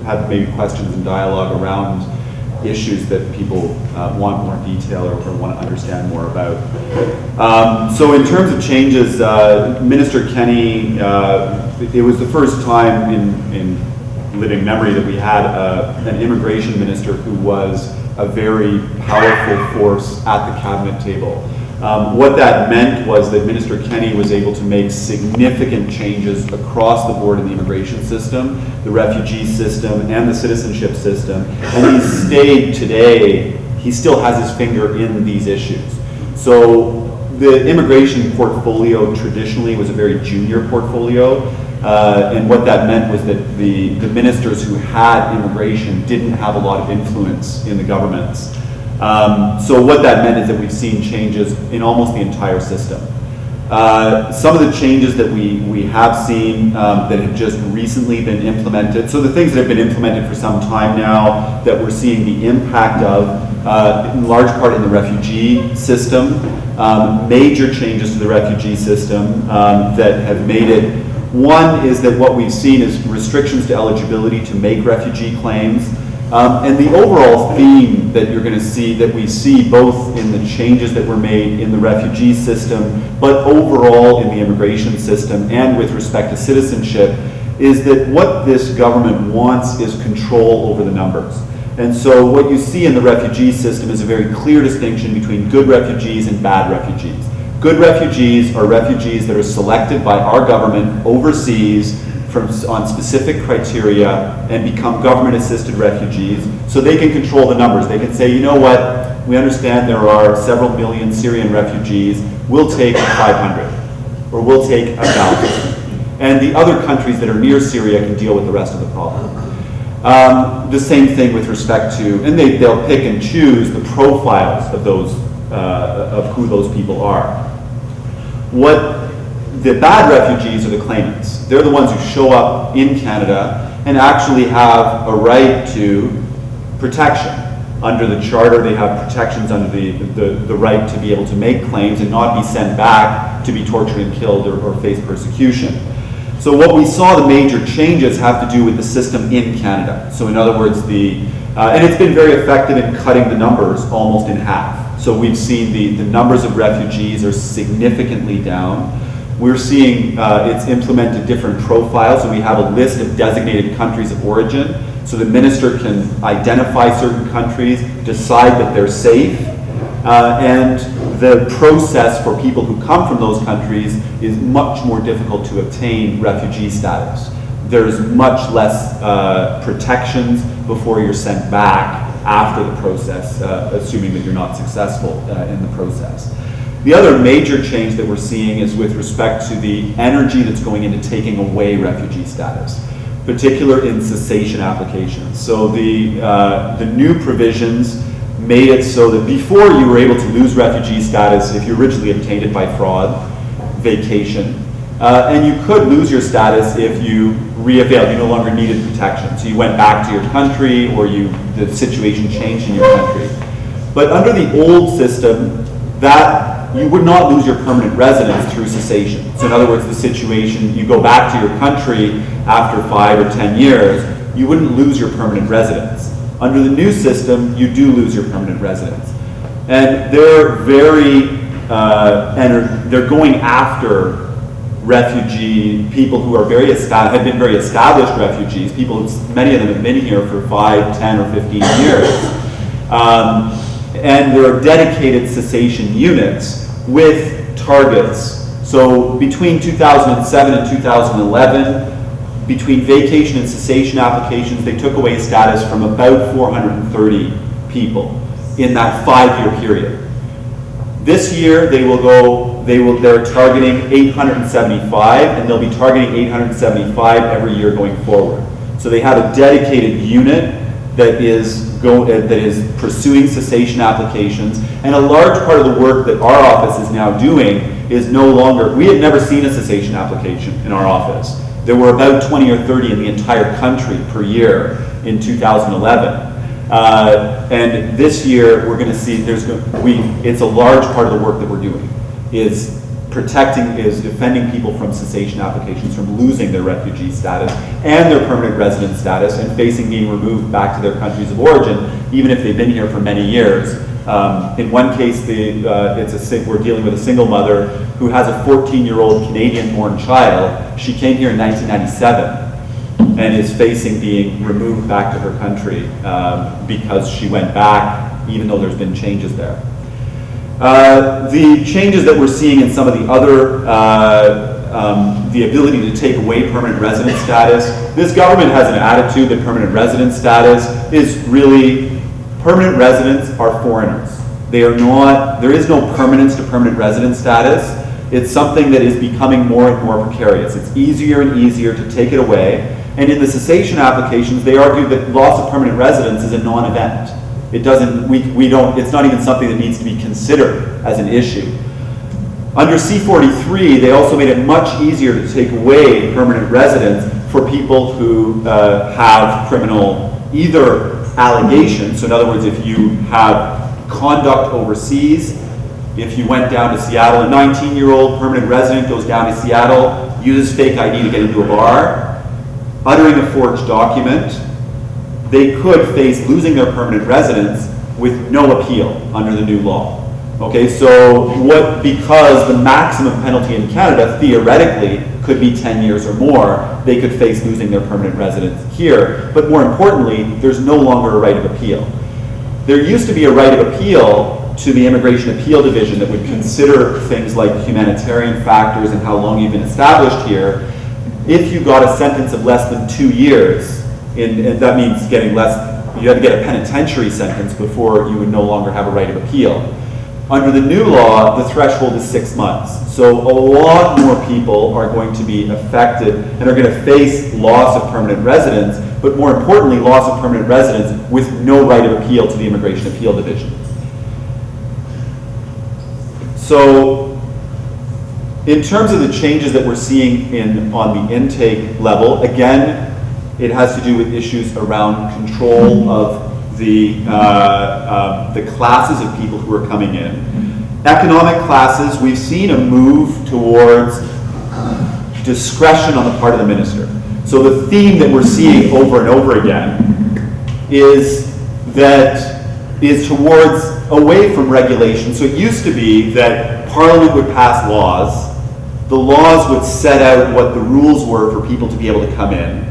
have maybe questions and dialogue around issues that people want more detail or want to understand more about. So in terms of changes, Minister Kenny it was the first time in living memory that we had an immigration minister who was a very powerful force at the cabinet table. What that meant was that Minister Kenny was able to make significant changes across the board in the immigration system, the refugee system, and the citizenship system. And he's stayed today, he still has his finger in these issues. So the immigration portfolio traditionally was a very junior portfolio. And what that meant was that the ministers who had immigration didn't have a lot of influence in the governments. So what that meant is that we've seen changes in almost the entire system. Some of the changes that we have seen that have just recently been implemented, so the things that have been implemented for some time now that we're seeing the impact of, in large part in the refugee system, major changes to the refugee system that have made it. One is that what we've seen is restrictions to eligibility to make refugee claims. And the overall theme that you're going to see, that we see both in the changes that were made in the refugee system, but overall in the immigration system and with respect to citizenship, is that what this government wants is control over the numbers. And so what you see in the refugee system is a very clear distinction between good refugees and bad refugees. Good refugees are refugees that are selected by our government overseas on specific criteria and become government-assisted refugees, so they can control the numbers. They can say, you know what, we understand there are several million Syrian refugees, we'll take 500, or we'll take 1,000. And the other countries that are near Syria can deal with the rest of the problem. The same thing with respect to, and they'll pick and choose the profiles of those, of who those people are. What the bad refugees are the claimants. They're the ones who show up in Canada and actually have a right to protection. Under the Charter, they have protections under the right to be able to make claims and not be sent back to be tortured and killed or face persecution. So what we saw, the major changes have to do with the system in Canada. So in other words, and it's been very effective in cutting the numbers almost in half. So we've seen the numbers of refugees are significantly down. We're seeing it's implemented different profiles, so we have a list of designated countries of origin. So the minister can identify certain countries, decide that they're safe, and the process for people who come from those countries is much more difficult to obtain refugee status. There's much less protections before you're sent back after the process, assuming that you're not successful in the process. The other major change that we're seeing is with respect to the energy that's going into taking away refugee status, particularly in cessation applications. So the new provisions made it so that before you were able to lose refugee status if you originally obtained it by fraud, vacation, and you could lose your status if you re-availed, you no longer needed protection. So you went back to your country or the situation changed in your country. But under the old system, that you would not lose your permanent residence through cessation. So in other words, the situation, you go back to your country after 5 or 10 years, you wouldn't lose your permanent residence. Under the new system, you do lose your permanent residence. And they're they're going after people who are have been very established refugees, many of them have been here for 5, 10, or 15 years. And there are dedicated cessation units with targets. So between 2007 and 2011, between vacation and cessation applications, they took away status from about 430 people in that 5-year period. This year, they're targeting 875, and they'll be targeting 875 every year going forward. So they have a dedicated unit that is pursuing cessation applications, and a large part of the work that our office is now doing is no longer, we had never seen a cessation application in our office. There were about 20 or 30 in the entire country per year in 2011. And this year, we're going to see it's a large part of the work that we're doing is protecting, is defending people from cessation applications from losing their refugee status and their permanent resident status and facing being removed back to their countries of origin, even if they've been here for many years. In one case, we're dealing with a single mother who has a 14-year-old Canadian-born child. She came here in 1997 and is facing being removed back to her country because she went back, even though there's been changes there. The changes that we're seeing in some of the other, the ability to take away permanent resident status, this government has an attitude that permanent resident status is really, permanent residents are foreigners. They are not, there is no permanence to permanent resident status. It's something that is becoming more and more precarious. It's easier and easier to take it away. And in the cessation applications, they argue that loss of permanent residence is a non-event. It doesn't, it's not even something that needs to be considered as an issue. Under C-43, they also made it much easier to take away permanent residence for people who have criminal, either allegations, so in other words, if you have conduct overseas, if you went down to Seattle, a 19-year-old permanent resident goes down to Seattle, uses fake ID to get into a bar, uttering a forged document, they could face losing their permanent residence with no appeal under the new law. Okay, so because the maximum penalty in Canada theoretically could be 10 years or more, they could face losing their permanent residence here. But more importantly, there's no longer a right of appeal. There used to be a right of appeal to the Immigration Appeal Division that would consider things like humanitarian factors and how long you've been established here. If you got a sentence of less than 2 years, and that means getting less, you had to get a penitentiary sentence before you would no longer have a right of appeal. Under the new law, the threshold is 6 months. So a lot more people are going to be affected and are going to face loss of permanent residence, but more importantly, loss of permanent residence with no right of appeal to the Immigration Appeal Division. So in terms of the changes that we're seeing on the intake level, again, it has to do with issues around control of the classes of people who are coming in. Economic classes, we've seen a move towards discretion on the part of the minister. So the theme that we're seeing over and over again is towards away from regulation. So it used to be that Parliament would pass laws, the laws would set out what the rules were for people to be able to come in,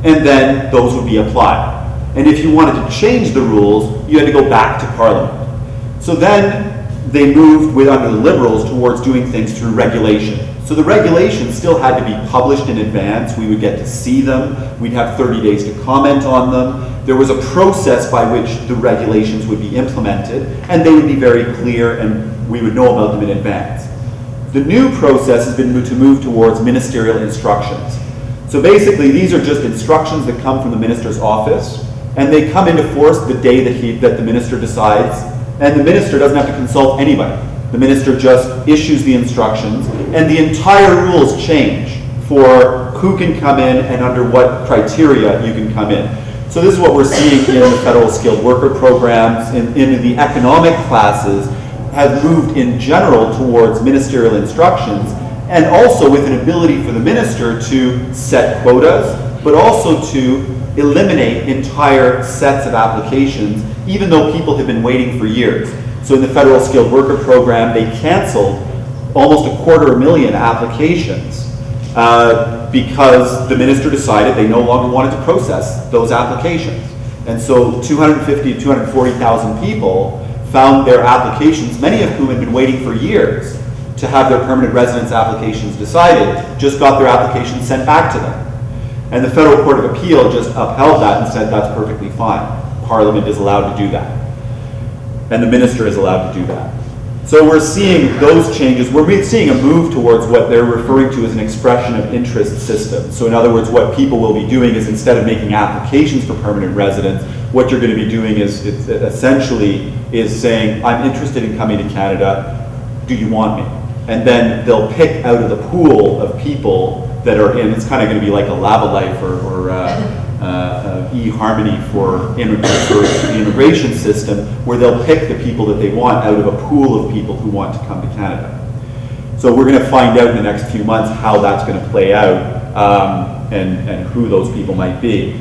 and then those would be applied. And if you wanted to change the rules, you had to go back to Parliament. So then they moved under the Liberals towards doing things through regulation. So the regulations still had to be published in advance. We would get to see them. We'd have 30 days to comment on them. There was a process by which the regulations would be implemented, and they would be very clear, and we would know about them in advance. The new process has been to move towards ministerial instructions. So basically, these are just instructions that come from the minister's office, and they come into force the day that the minister decides, and the minister doesn't have to consult anybody. The minister just issues the instructions, and the entire rules change for who can come in and under what criteria you can come in. So this is what we're seeing in the federal skilled worker programs, in the economic classes, have moved in general towards ministerial instructions, and also with an ability for the minister to set quotas, but also to eliminate entire sets of applications, even though people have been waiting for years. So in the federal skilled worker program, they canceled almost 250,000 applications because the minister decided they no longer wanted to process those applications. And so 250,000 to 240,000 people found their applications, many of whom had been waiting for years to have their permanent residence applications decided, just got their applications sent back to them. And the Federal Court of Appeal just upheld that and said that's perfectly fine. Parliament is allowed to do that. And the minister is allowed to do that. So we're seeing those changes. We're seeing a move towards what they're referring to as an expression of interest system. So in other words, what people will be doing is instead of making applications for permanent residence, what you're going to be doing is essentially saying, I'm interested in coming to Canada, do you want me? And then they'll pick out of the pool of people that are in, it's kind of going to be like a Lavalife or eHarmony for the immigration system, where they'll pick the people that they want out of a pool of people who want to come to Canada. So we're going to find out in the next few months how that's going to play out and who those people might be.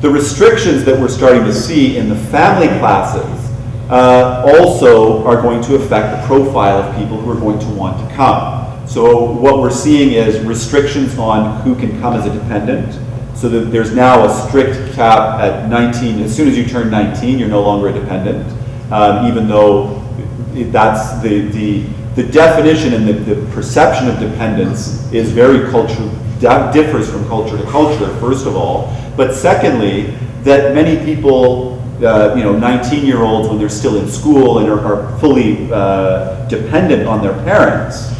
The restrictions that we're starting to see in the family classes also are going to affect the profile of people who are going to want to come. So what we're seeing is restrictions on who can come as a dependent. So that there's now a strict cap at 19. As soon as you turn 19, you're no longer a dependent, even though that's the definition and the perception of dependence is very cultural, differs from culture to culture, first of all. But secondly, that many people, 19-year-olds, when they're still in school and are fully dependent on their parents,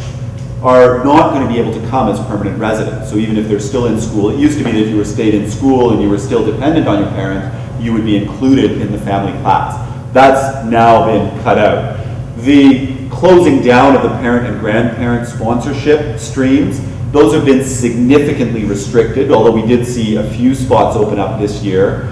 are not going to be able to come as permanent residents. So even if they're still in school, it used to be that if you were stayed in school and you were still dependent on your parents, you would be included in the family class. That's now been cut out. The closing down of the parent and grandparent sponsorship streams, those have been significantly restricted, although we did see a few spots open up this year.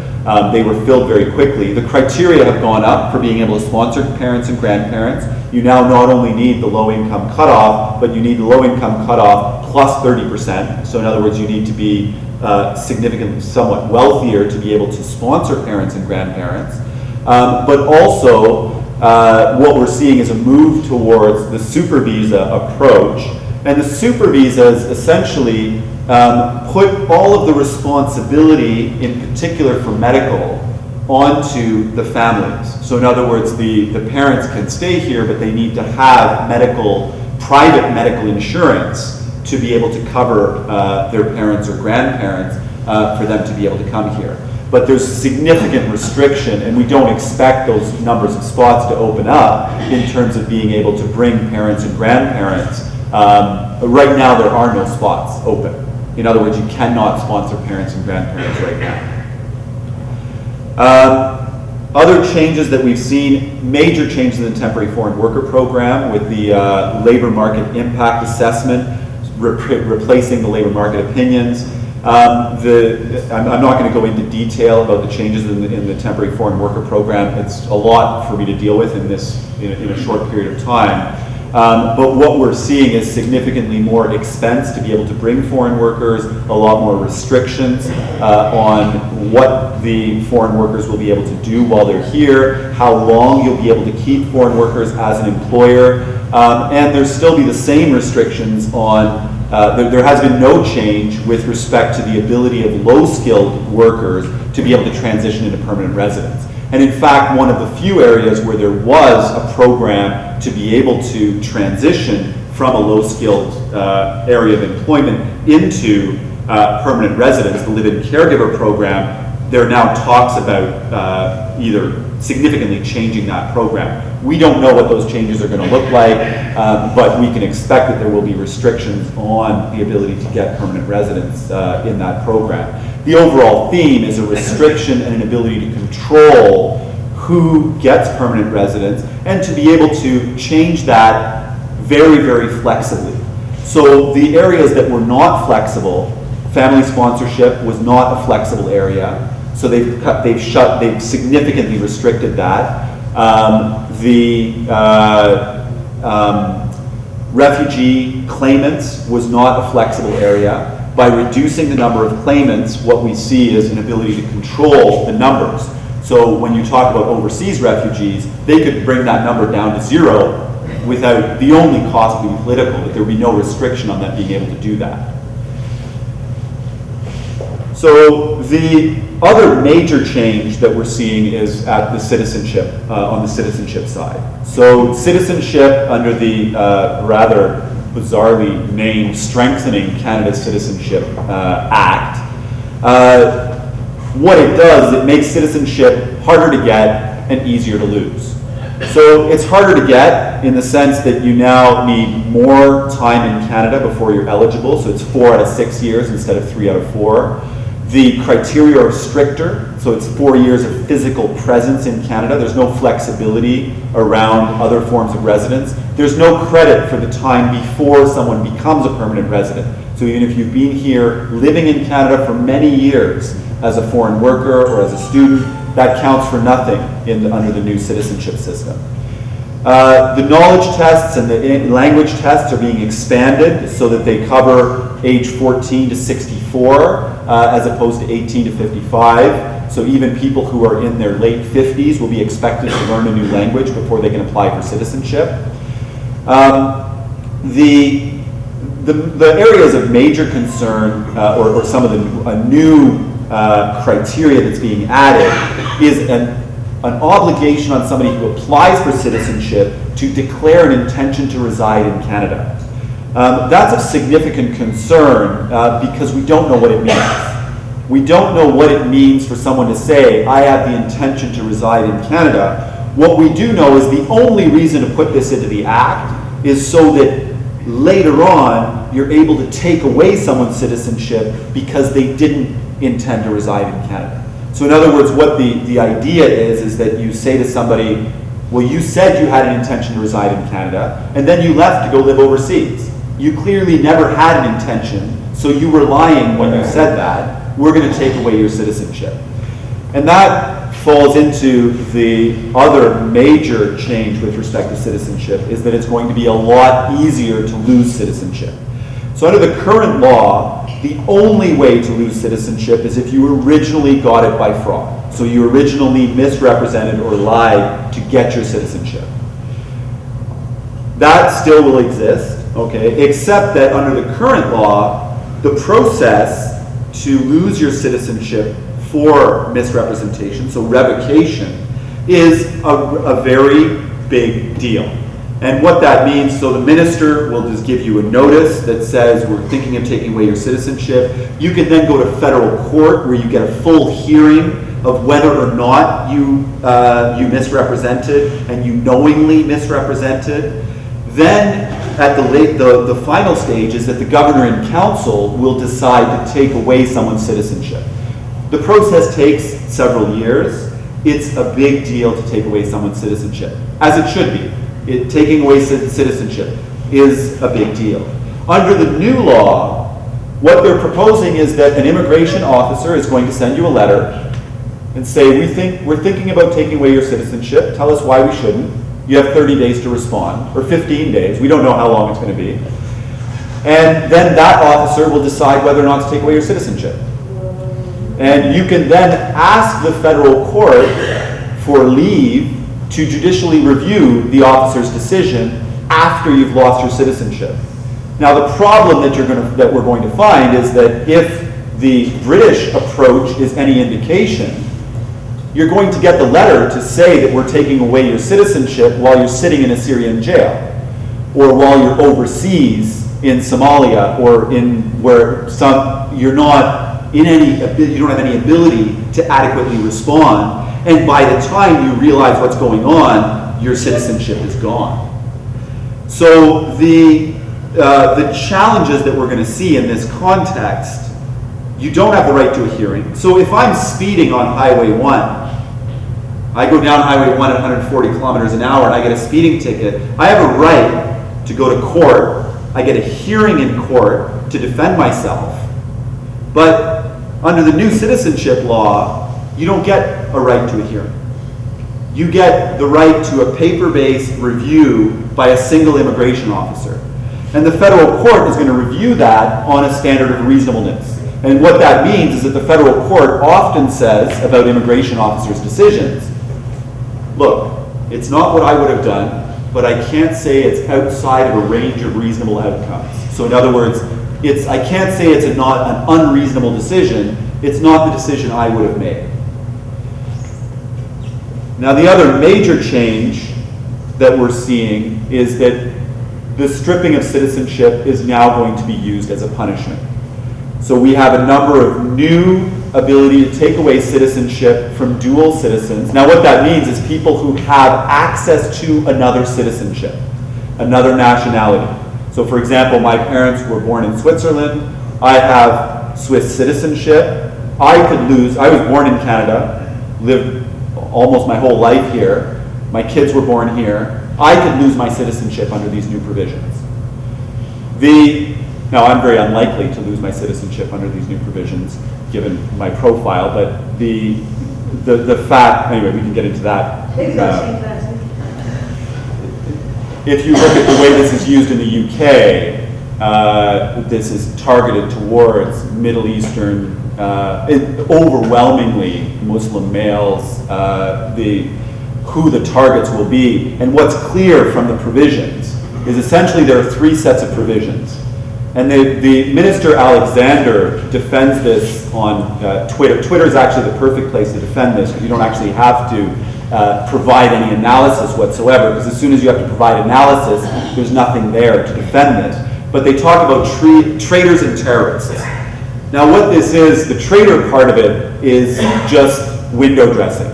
They were filled very quickly. The criteria have gone up for being able to sponsor parents and grandparents. You now not only need the low income cutoff, but you need the low income cutoff plus 30%. So in other words, you need to be significantly somewhat wealthier to be able to sponsor parents and grandparents. But also, what we're seeing is a move towards the super visa approach. And the super visas essentially put all of the responsibility, in particular for medical, onto the families. So in other words, the parents can stay here, but they need to have private medical insurance to be able to cover their parents or grandparents for them to be able to come here. But there's significant restriction, and we don't expect those numbers of spots to open up in terms of being able to bring parents and grandparents. Right now, there are no spots open. In other words, you cannot sponsor parents and grandparents right now. Other changes that we've seen, major changes in the temporary foreign worker program with the labor market impact assessment, replacing the labor market opinions. I'm not going to go into detail about the changes in the temporary foreign worker program. It's a lot for me to deal with in a short period of time. But what we're seeing is significantly more expense to be able to bring foreign workers, a lot more restrictions on what the foreign workers will be able to do while they're here, how long you'll be able to keep foreign workers as an employer, and there'll still be the same restrictions on, there has been no change with respect to the ability of low-skilled workers to be able to transition into permanent residence. And in fact, one of the few areas where there was a program to be able to transition from a low-skilled area of employment into permanent residence, the live-in caregiver program, there are now talks about either significantly changing that program. We don't know what those changes are going to look like, but we can expect that there will be restrictions on the ability to get permanent residence in that program. The overall theme is a restriction and an ability to control who gets permanent residence and to be able to change that very, very flexibly. So the areas that were not flexible, family sponsorship was not a flexible area. So they've significantly restricted that. Refugee claimants was not a flexible area. By reducing the number of claimants, what we see is an ability to control the numbers. So when you talk about overseas refugees, they could bring that number down to zero without the only cost being political, but there would be no restriction on them being able to do that. So the other major change that we're seeing is at the citizenship, on the citizenship side. So citizenship under the rather bizarrely named Strengthening Canada's Citizenship Act, what it does is it makes citizenship harder to get and easier to lose. So it's harder to get in the sense that you now need more time in Canada before you're eligible, so it's 4 out of 6 years instead of 3 out of 4. The criteria are stricter, so it's 4 years of physical presence in Canada. There's no flexibility around other forms of residence. There's no credit for the time before someone becomes a permanent resident. So even if you've been here living in Canada for many years as a foreign worker or as a student, that counts for nothing under the new citizenship system. The knowledge tests and the language tests are being expanded so that they cover age 14 to 64 as opposed to 18 to 55. So even people who are in their late 50s will be expected to learn a new language before they can apply for citizenship. The areas of major concern or some of the new criteria that's being added is an obligation on somebody who applies for citizenship to declare an intention to reside in Canada. That's of significant concern because we don't know what it means. We don't know what it means for someone to say, I have the intention to reside in Canada. What we do know is the only reason to put this into the Act is so that later on you're able to take away someone's citizenship because they didn't intend to reside in Canada. So in other words, what the idea is that you say to somebody, well, you said you had an intention to reside in Canada, and then you left to go live overseas. You clearly never had an intention, so you were lying when you said that. We're going to take away your citizenship. And that falls into the other major change with respect to citizenship, is that it's going to be a lot easier to lose citizenship. So under the current law, the only way to lose citizenship is if you originally got it by fraud. So you originally misrepresented or lied to get your citizenship. That still will exist, okay, except that under the current law, the process to lose your citizenship for misrepresentation, so revocation, is a very big deal. And what that means, so the minister will just give you a notice that says we're thinking of taking away your citizenship. You can then go to federal court where you get a full hearing of whether or not you misrepresented and you knowingly misrepresented. Then at the final stage is that the governor and council will decide to take away someone's citizenship. The process takes several years. It's a big deal to take away someone's citizenship, as it should be. Taking away citizenship is a big deal. Under the new law, what they're proposing is that an immigration officer is going to send you a letter and say, we're thinking about taking away your citizenship. Tell us why we shouldn't. You have 30 days to respond, or 15 days. We don't know how long it's going to be. And then that officer will decide whether or not to take away your citizenship. And you can then ask the federal court for leave to judicially review the officer's decision after you've lost your citizenship. Now, the problem that we're going to find is that if the British approach is any indication, you're going to get the letter to say that we're taking away your citizenship while you're sitting in a Syrian jail, or while you're overseas in Somalia, or you don't have any ability to adequately respond. And by the time you realize what's going on, your citizenship is gone. So the challenges that we're going to see in this context, you don't have the right to a hearing. So if I'm speeding on Highway 1, I go down Highway 1 at 140 kilometers an hour and I get a speeding ticket, I have a right to go to court. I get a hearing in court to defend myself. But under the new citizenship law, you don't get a right to a hearing. You get the right to a paper-based review by a single immigration officer. And the federal court is going to review that on a standard of reasonableness. And what that means is that the federal court often says about immigration officers' decisions, look, it's not what I would have done, but I can't say it's outside of a range of reasonable outcomes. So in other words, I can't say it's not an unreasonable decision. It's not the decision I would have made. Now, the other major change that we're seeing is that the stripping of citizenship is now going to be used as a punishment. So we have a number of new ability to take away citizenship from dual citizens. Now, what that means is people who have access to another citizenship, another nationality. So, for example, my parents were born in Switzerland. I have Swiss citizenship. I was born in Canada, lived almost my whole life here. My kids were born here. I could lose my citizenship under these new provisions. Now, I'm very unlikely to lose my citizenship under these new provisions, given my profile, but the fact, anyway, we can get into that. if you look at the way this is used in the UK, this is targeted towards Middle Eastern, overwhelmingly Muslim males, who the targets will be. And what's clear from the provisions is essentially there are three sets of provisions. And the Minister Alexander defends this on Twitter. Twitter is actually the perfect place to defend this because you don't actually have to provide any analysis whatsoever, because as soon as you have to provide analysis, there's nothing there to defend this. But they talk about traitors and terrorists. Now what this is, the traitor part of it is just window dressing.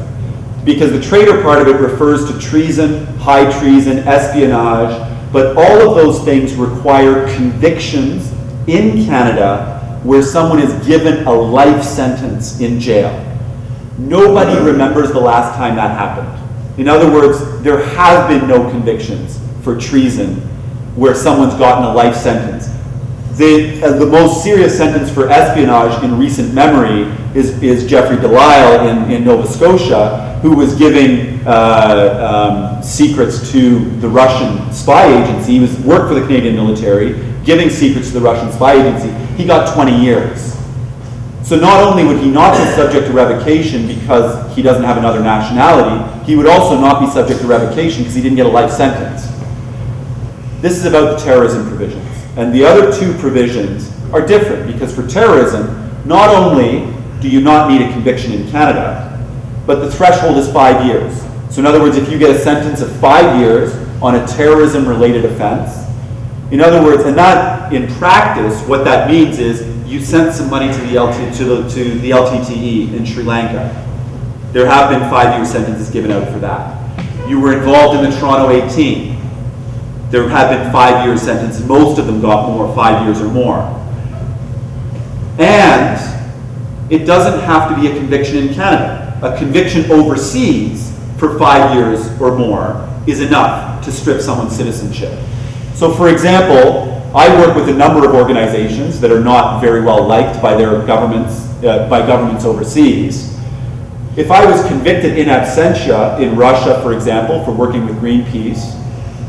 Because the traitor part of it refers to treason, high treason, espionage, but all of those things require convictions in Canada where someone is given a life sentence in jail. Nobody remembers the last time that happened. In other words, there have been no convictions for treason where someone's gotten a life sentence. The most serious sentence for espionage in recent memory is Jeffrey Delisle in Nova Scotia, who was giving secrets to the Russian spy agency. He worked for the Canadian military, giving secrets to the Russian spy agency. He got 20 years. So not only would he not be subject to revocation because he doesn't have another nationality, he would also not be subject to revocation because he didn't get a life sentence. This is about the terrorism provisions. And the other two provisions are different because for terrorism, not only do you not need a conviction in Canada, but the threshold is 5 years. So in other words, if you get a sentence of 5 years on a terrorism-related offense, in other words, and that in practice, what that means is you sent some money to the LTTE in Sri Lanka. There have been 5-year sentences given out for that. You were involved in the Toronto 18. There have been 5-year sentences. Most of them got more, 5 years or more. And it doesn't have to be a conviction in Canada. A conviction overseas for 5 years or more is enough to strip someone's citizenship. So for example, I work with a number of organizations that are not very well liked by their governments, by governments overseas. If I was convicted in absentia in Russia, for example, for working with Greenpeace,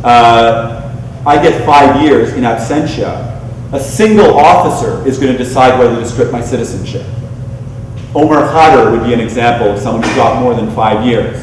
I get 5 years in absentia. A single officer is going to decide whether to strip my citizenship. Omar Khader would be an example of someone who got more than 5 years.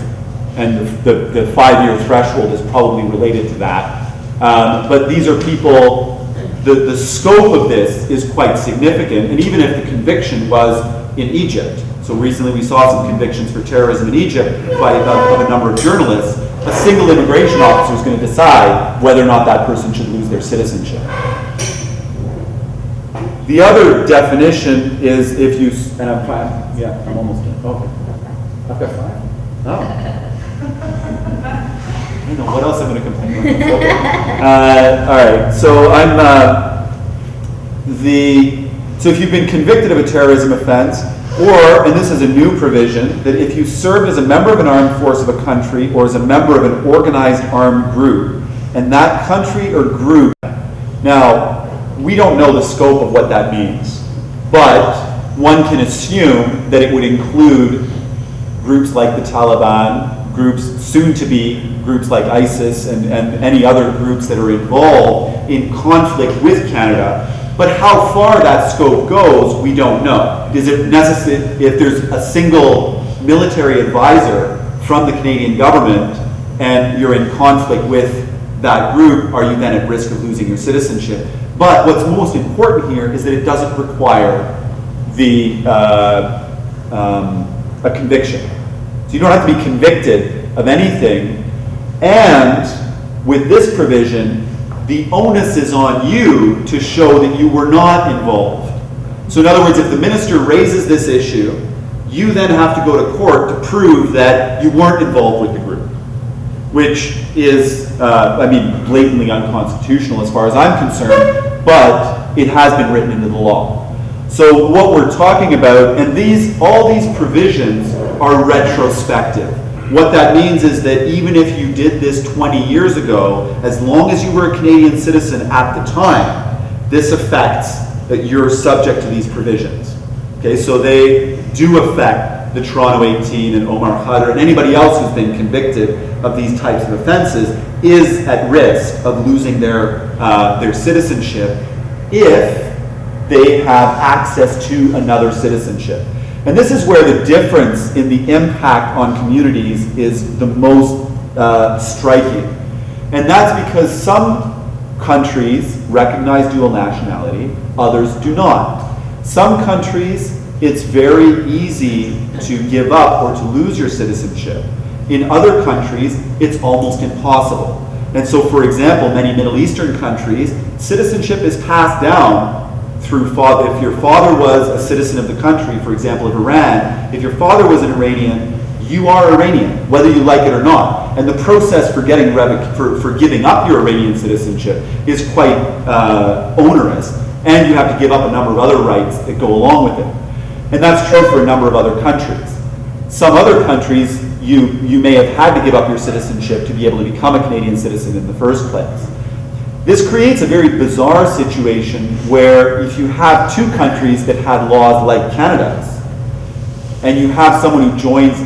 And the 5-year threshold is probably related to that. But these are people, the scope of this is quite significant. And even if the conviction was in Egypt, so recently we saw some convictions for terrorism in Egypt of a number of journalists, a single immigration officer is going to decide whether or not that person should lose their citizenship. The other definition is if you, and I'm fine, yeah, I'm almost done. Okay. I've got 5? Oh. I don't know, what else I'm going to complain about? All right, so so if you've been convicted of a terrorism offense, or, and this is a new provision, that if you served as a member of an armed force of a country or as a member of an organized armed group, and that country or group, now, we don't know the scope of what that means, but one can assume that it would include groups like the Taliban, groups soon to be groups like ISIS and any other groups that are involved in conflict with Canada. But how far that scope goes, we don't know. Is it necessary, if there's a single military advisor from the Canadian government and you're in conflict with that group, are you then at risk of losing your citizenship? But what's most important here is that it doesn't require a conviction. So you don't have to be convicted of anything. And with this provision, the onus is on you to show that you were not involved. So in other words, if the minister raises this issue, you then have to go to court to prove that you weren't involved with the group, which is, blatantly unconstitutional as far as I'm concerned, but it has been written into the law. So what we're talking about, and all these provisions are retrospective. What that means is that even if you did this 20 years ago, as long as you were a Canadian citizen at the time, this affects that you're subject to these provisions. Okay, so they do affect at the Toronto 18 and Omar Khadr and anybody else who's been convicted of these types of offenses is at risk of losing their citizenship if they have access to another citizenship. And this is where the difference in the impact on communities is the most striking. And that's because some countries recognize dual nationality, others do not. Some countries, it's very easy to give up or to lose your citizenship. In other countries, it's almost impossible. And so, for example, many Middle Eastern countries, citizenship is passed down through father. If your father was a citizen of the country, for example, of Iran, if your father was an Iranian, you are Iranian, whether you like it or not. And the process for getting for giving up your Iranian citizenship is quite onerous, and you have to give up a number of other rights that go along with it. And that's true for a number of other countries. Some other countries, you may have had to give up your citizenship to be able to become a Canadian citizen in the first place. This creates a very bizarre situation where if you have two countries that had laws like Canada's, and you have someone who joins,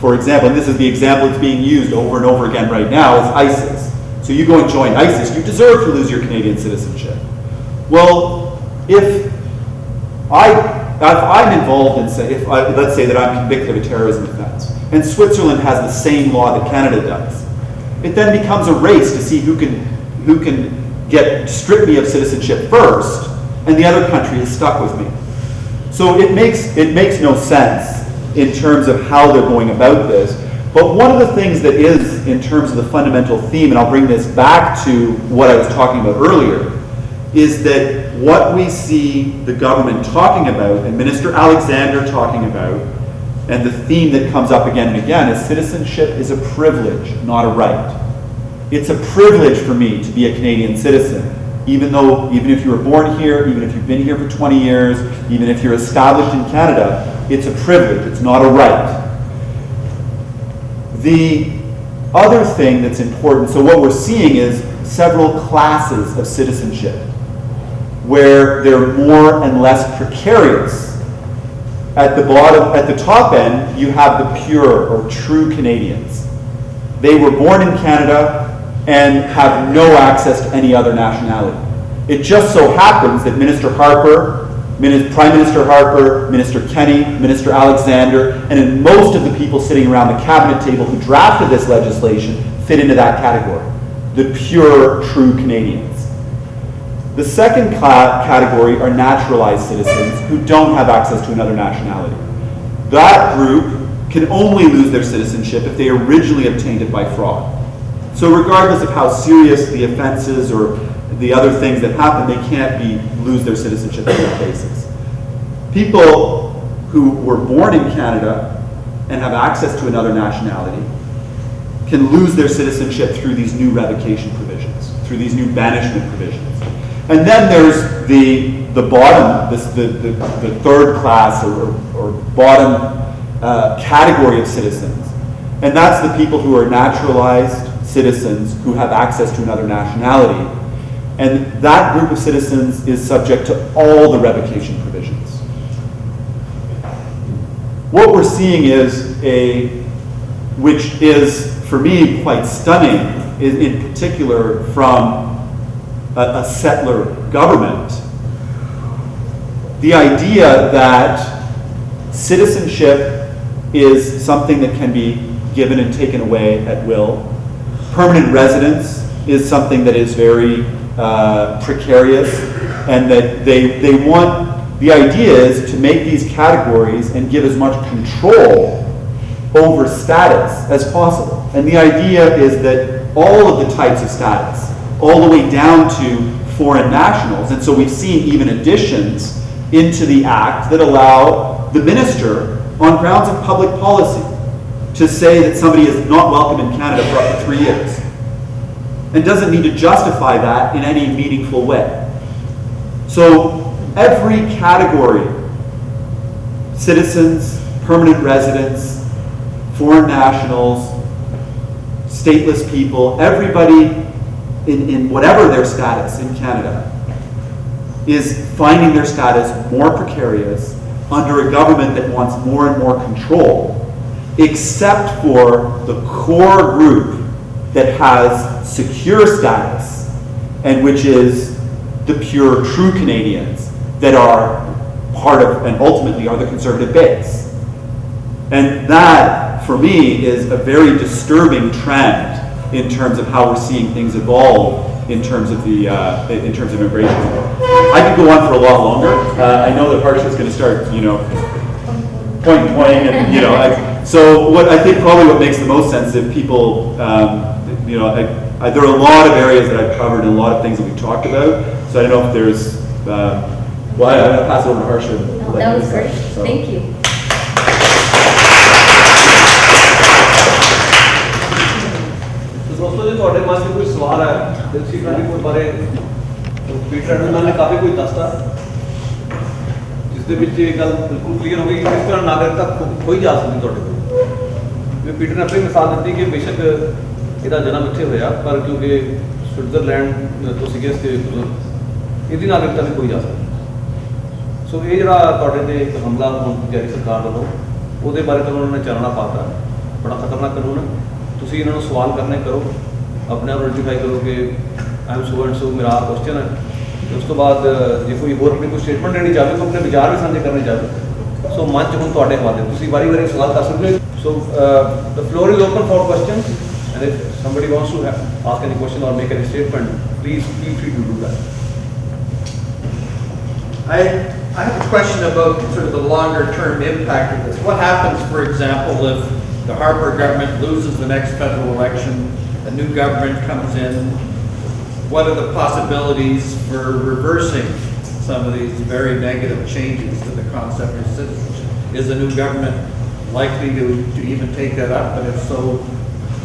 for example, and this is the example that's being used over and over again right now, is ISIS. So you go and join ISIS, you deserve to lose your Canadian citizenship. Well, if I'm involved in, let's say that I'm convicted of a terrorism offense, and Switzerland has the same law that Canada does, it then becomes a race to see who can strip me of citizenship first, and the other country is stuck with me. So it makes no sense in terms of how they're going about this. But one of the things that is, in terms of the fundamental theme, and I'll bring this back to what I was talking about earlier, is that what we see the government talking about, and Minister Alexander talking about, and the theme that comes up again and again, is citizenship is a privilege, not a right. It's a privilege for me to be a Canadian citizen, even if you were born here, even if you've been here for 20 years, even if you're established in Canada, it's a privilege, it's not a right. The other thing that's important, so what we're seeing is several classes of citizenship, where they're more and less precarious. At the top end, you have the pure or true Canadians. They were born in Canada and have no access to any other nationality. It just so happens that Minister Harper, Prime Minister Harper, Minister Kenny, Minister Alexander, and in most of the people sitting around the cabinet table who drafted this legislation fit into that category, the pure, true Canadians. The second category are naturalized citizens who don't have access to another nationality. That group can only lose their citizenship if they originally obtained it by fraud. So regardless of how serious the offenses or the other things that happen, they can't lose their citizenship on that basis. People who were born in Canada and have access to another nationality can lose their citizenship through these new revocation provisions, through these new banishment provisions. And then there's the bottom, the third class or bottom category of citizens. And that's the people who are naturalized citizens who have access to another nationality. And that group of citizens is subject to all the revocation provisions. What we're seeing is which is, for me, quite stunning, in particular from a settler government, the idea that citizenship is something that can be given and taken away at will. Permanent residence is something that is very precarious, and that they want, the idea is to make these categories and give as much control over status as possible. And the idea is that all of the types of status, all the way down to foreign nationals, and so we've seen even additions into the act that allow the minister, on grounds of public policy, to say that somebody is not welcome in Canada for up to 3 years, and doesn't need to justify that in any meaningful way. So every category, citizens, permanent residents, foreign nationals, stateless people, everybody in whatever their status in Canada is finding their status more precarious under a government that wants more and more control, except for the core group that has secure status, and which is the pure, true Canadians that are part of and ultimately are the Conservative base. And that, for me, is a very disturbing trend in terms of how we're seeing things evolve in terms of the immigration. I could go on for a lot longer. I know that Harsha is going to start, pointing, and so what I think probably what makes the most sense is people, there are a lot of areas that I've covered and a lot of things that we've talked about. So I don't know if there's, I'm going to pass it over to Harsha. No, that was great. So. Thank you. ਦੋਸਤੋ ਜੀ ਤੁਹਾਡੇ ਮਨ 'ਚ ਕੋਈ ਸਵਾਲ ਹੈ ਦਿਲਸੀ 24 ਬਾਰੇ Peter admin ਨੇ ਕਾਫੀ ਕੁਝ ਦੱਸਤਾ ਜਿਸ ਦੇ ਵਿੱਚ ਇਹ ਗੱਲ ਬਿਲਕੁਲ ਕਲੀਅਰ ਹੋ ਗਈ ਕਿ ਕਿਸ ਤਰ੍ਹਾਂ ਨਾਗਰਿਕਤਾ ਖੋਈ ਜਾ ਸਕਦੀ ਤੁਹਾਡੇ ਕੋਲ। ਪੀਟਰ ਨੇ ਆਪਣੀ ਮਿਸਾਲ ਦਿੱਤੀ ਕਿ ਬੇਸ਼ੱਕ ਇਹਦਾ ਜਨਮ ਇੱਥੇ ਹੋਇਆ ਪਰ ਕਿਉਂਕਿ ਸਵਿਟਜ਼ਰਲੈਂਡ ਤੋਂ ਸੀਗੇ ਤੇ ਇਹਦੀ ਨਾਗਰਿਕਤਾ ਵੀ ਖੋਈ ਜਾ ਸਕਦੀ। ਸੋ ਇਹ ਜਿਹੜਾ ਤੁਹਾਡੇ ਤੇ ਇੱਕ ਹਮਲਾ ਜਾਰੀ ਸਰਕਾਰ ਵੱਲੋਂ ਉਹਦੇ ਬਾਰੇ ਤਾਂ ਉਹਨਾਂ ਨੇ ਚਾਨਣਾ ਪਾਤਾ, ਬੜਾ ਖਤਰਨਾਕ ਕਾਨੂੰਨ ਹੈ। ਤੁਸੀਂ ਇਹਨਾਂ ਨੂੰ ਸਵਾਲ ਕਰਨੇ ਕਰੋ, ਆਪਣੇ ਆਪ ਆਈਡੈਂਟੀਫਾਈ ਕਰੋ ਕਿ I am so and so ਮੇਰਾ ਕੁਐਸਚਨ ਹੈ। ਉਸ ਤੋਂ ਬਾਅਦ ਜੇ ਕੋਈ ਹੋਰ ਆਪਣੀ ਕੋਈ ਸਟੇਟਮੈਂਟ ਦੇਣੀ ਚਾਹਵੇ ਤਾਂ ਆਪਣੇ ਵਿਚਾਰ ਵੀ ਸਾਂਝੇ ਕਰਨੇ ਚਾਹਵੇ। ਸੋ ਮੰਚ ਹੁਣ ਤੁਹਾਡੇ ਹਵਾਲੇ, ਤੁਸੀਂ ਵਾਰੀ ਸਵਾਲ ਕਰ ਸਕਦੇ ਹੋ। So the floor is open for questions and if somebody wants to ask any question or make any statement, please feel free to do that. I have a question about sort of the longer term impact of this. What happens, for example, if the Harper government loses the next federal election, a new government comes in? What are the possibilities for reversing some of these very negative changes to the concept of citizenship? Is the new government likely to even take that up? And if so,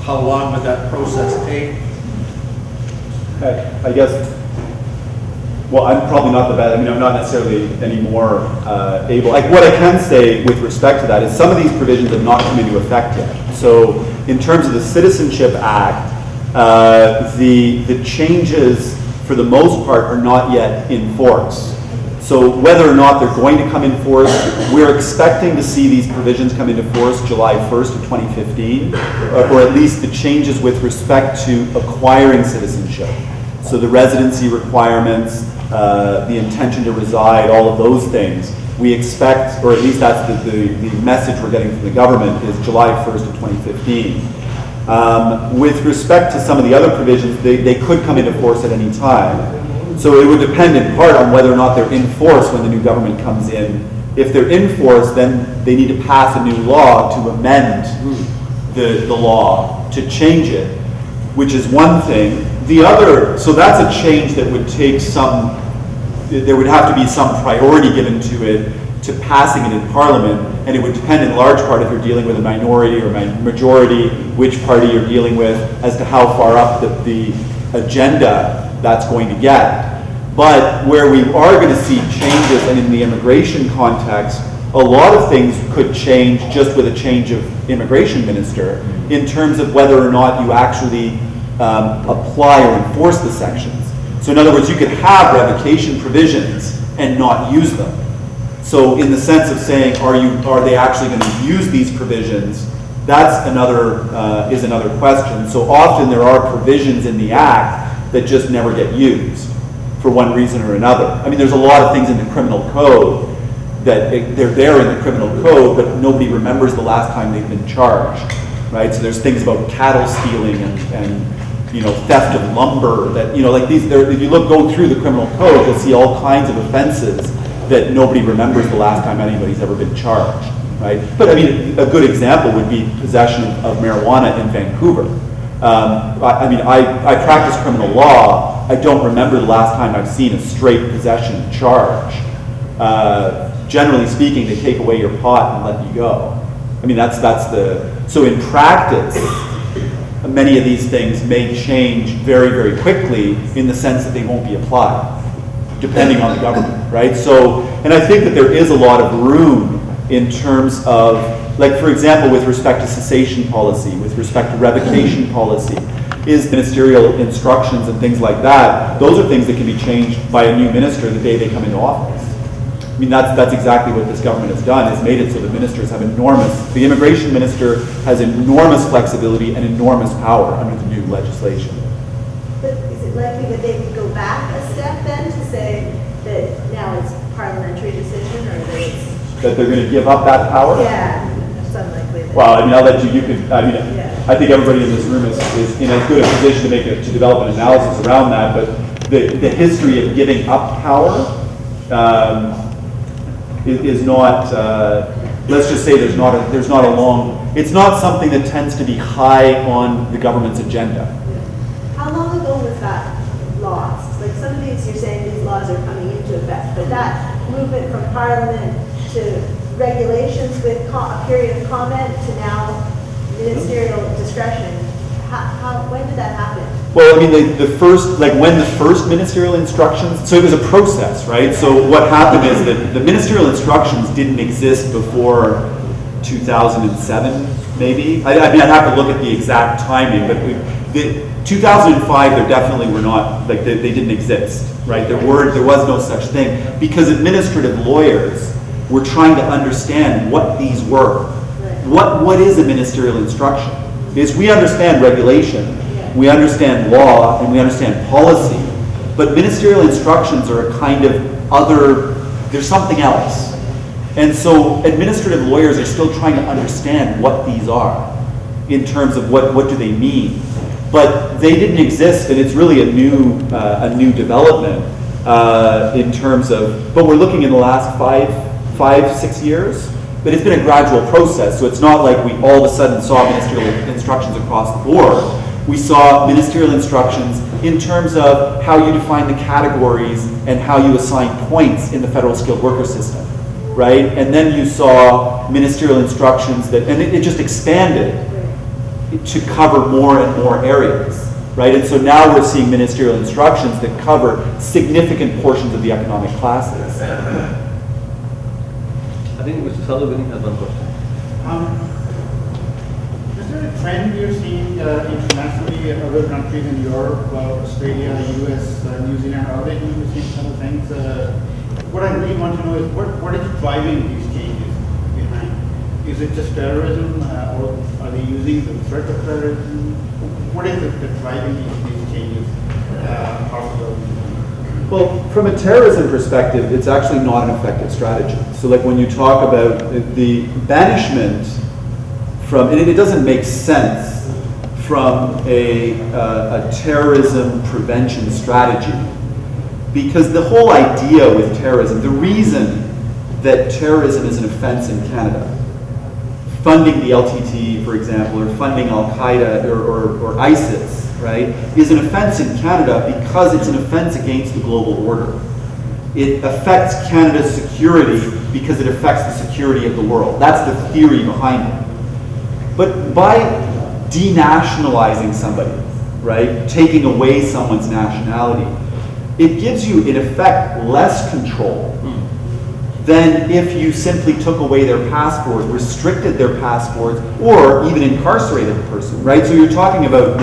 how long would that process take? I guess, well, I'm probably not the best. I mean, I'm not necessarily any more able. Like, what I can say with respect to that is some of these provisions have not come into effect yet. So, in terms of the Citizenship Act, the changes, for the most part, are not yet in force. So, whether or not they're going to come in force, we're expecting to see these provisions come into force July 1st of 2015, or at least the changes with respect to acquiring citizenship. So the residency requirements, the intention to reside, all of those things, we expect, or at least that's the message we're getting from the government, is July 1st of 2015. With respect to some of the other provisions, they could come into force at any time. So it would depend in part on whether or not they're in force when the new government comes in. If they're in force, then they need to pass a new law to amend the law to change it, which is one thing. The other, so that's a change that would take there would have to be some priority given to it, to passing it in Parliament, and it would depend in large part if you're dealing with a minority or majority, which party you're dealing with, as to how far up the agenda that's going to get. But where we are going to see changes, and in the immigration context, a lot of things could change just with a change of immigration minister, in terms of whether or not you actually apply or enforce the sections. So in other words, you could have revocation provisions and not use them. So in the sense of saying, are they actually going to use these provisions? That's another question. So often there are provisions in the Act that just never get used for one reason or another. I mean, there's a lot of things in the criminal code that they're there in the criminal code, but nobody remembers the last time they've been charged, right? So there's things about cattle stealing and theft of lumber that, like these, if you go through the criminal code, you'll see all kinds of offenses that nobody remembers the last time anybody's ever been charged, right? But I mean, a good example would be possession of marijuana in Vancouver. I practice criminal law. I don't remember the last time I've seen a straight possession charge. Generally speaking, they take away your pot and let you go. I mean, so in practice, many of these things may change very, very quickly in the sense that they won't be applied, depending on the government, right? So, and I think that there is a lot of room in terms of, like, for example, with respect to cessation policy, with respect to revocation policy, is ministerial instructions and things like that. Those are things that can be changed by a new minister the day they come into office. mean, that's exactly what this government has done, is made it so the ministers have the immigration minister has enormous flexibility and enormous power under the new legislation. But is it likely that they could go back a step then to say that now it's parliamentary decision, or that it's... That they're going to give up that power? Yeah, it's unlikely. Well, I mean, I'll let you could, I mean, Yeah. I think everybody in this room is in as good a position to develop an analysis around that, but the history of giving up power is not, let's just say there's not a long, it's not something that tends to be high on the government's agenda. How long ago was that lost? Like some of these, you're saying these laws are coming into effect, but that movement from Parliament to regulations with a period of comment to now ministerial discretion, when did that happen? Well, I mean, the first, like when the first ministerial instructions, so it was a process, right? So what happened is that the ministerial instructions didn't exist before 2007, maybe. I mean, I'd have to look at the exact timing, but 2005, there definitely were not, like they didn't exist, right? There was no such thing, because administrative lawyers were trying to understand what these were. Right. What is a ministerial instruction? Because we understand regulation, we understand law, and we understand policy, but ministerial instructions are a kind of other, there's something else. And so administrative lawyers are still trying to understand what these are in terms of what do they mean. But they didn't exist, and it's really a new development in terms of, but we're looking in the last 5-6 years, but it's been a gradual process, so it's not like we all of a sudden saw ministerial instructions across the board. We saw ministerial instructions in terms of how you define the categories and how you assign points in the federal skilled worker system, right? And then you saw ministerial instructions that, and it just expanded to cover more and more areas, right? And so now we're seeing ministerial instructions that cover significant portions of the economic classes. I think Mr. Sullivan has one question. Is there a trend you're seeing internationally in other countries in Europe, Australia, US, New Zealand? Are they doing the same kind of things? What I really want to know is what is driving these changes behind? Is it just terrorism, or are they using the threat of terrorism? What is it that's driving these changes across the world? Well, from a terrorism perspective, it's actually not an effective strategy. So like when you talk about the banishment from, and it doesn't make sense from a terrorism prevention strategy, because the whole idea with terrorism, the reason that terrorism is an offense in Canada, funding the LTT, for example, or funding Al-Qaeda or ISIS, right, is an offense in Canada because it's an offense against the global order. It affects Canada's security because it affects the security of the world. That's the theory behind it. But by denationalizing somebody, right, taking away someone's nationality, it gives you, in effect, less control than if you simply took away their passport, restricted their passports, or even incarcerated the person, right? So you're talking about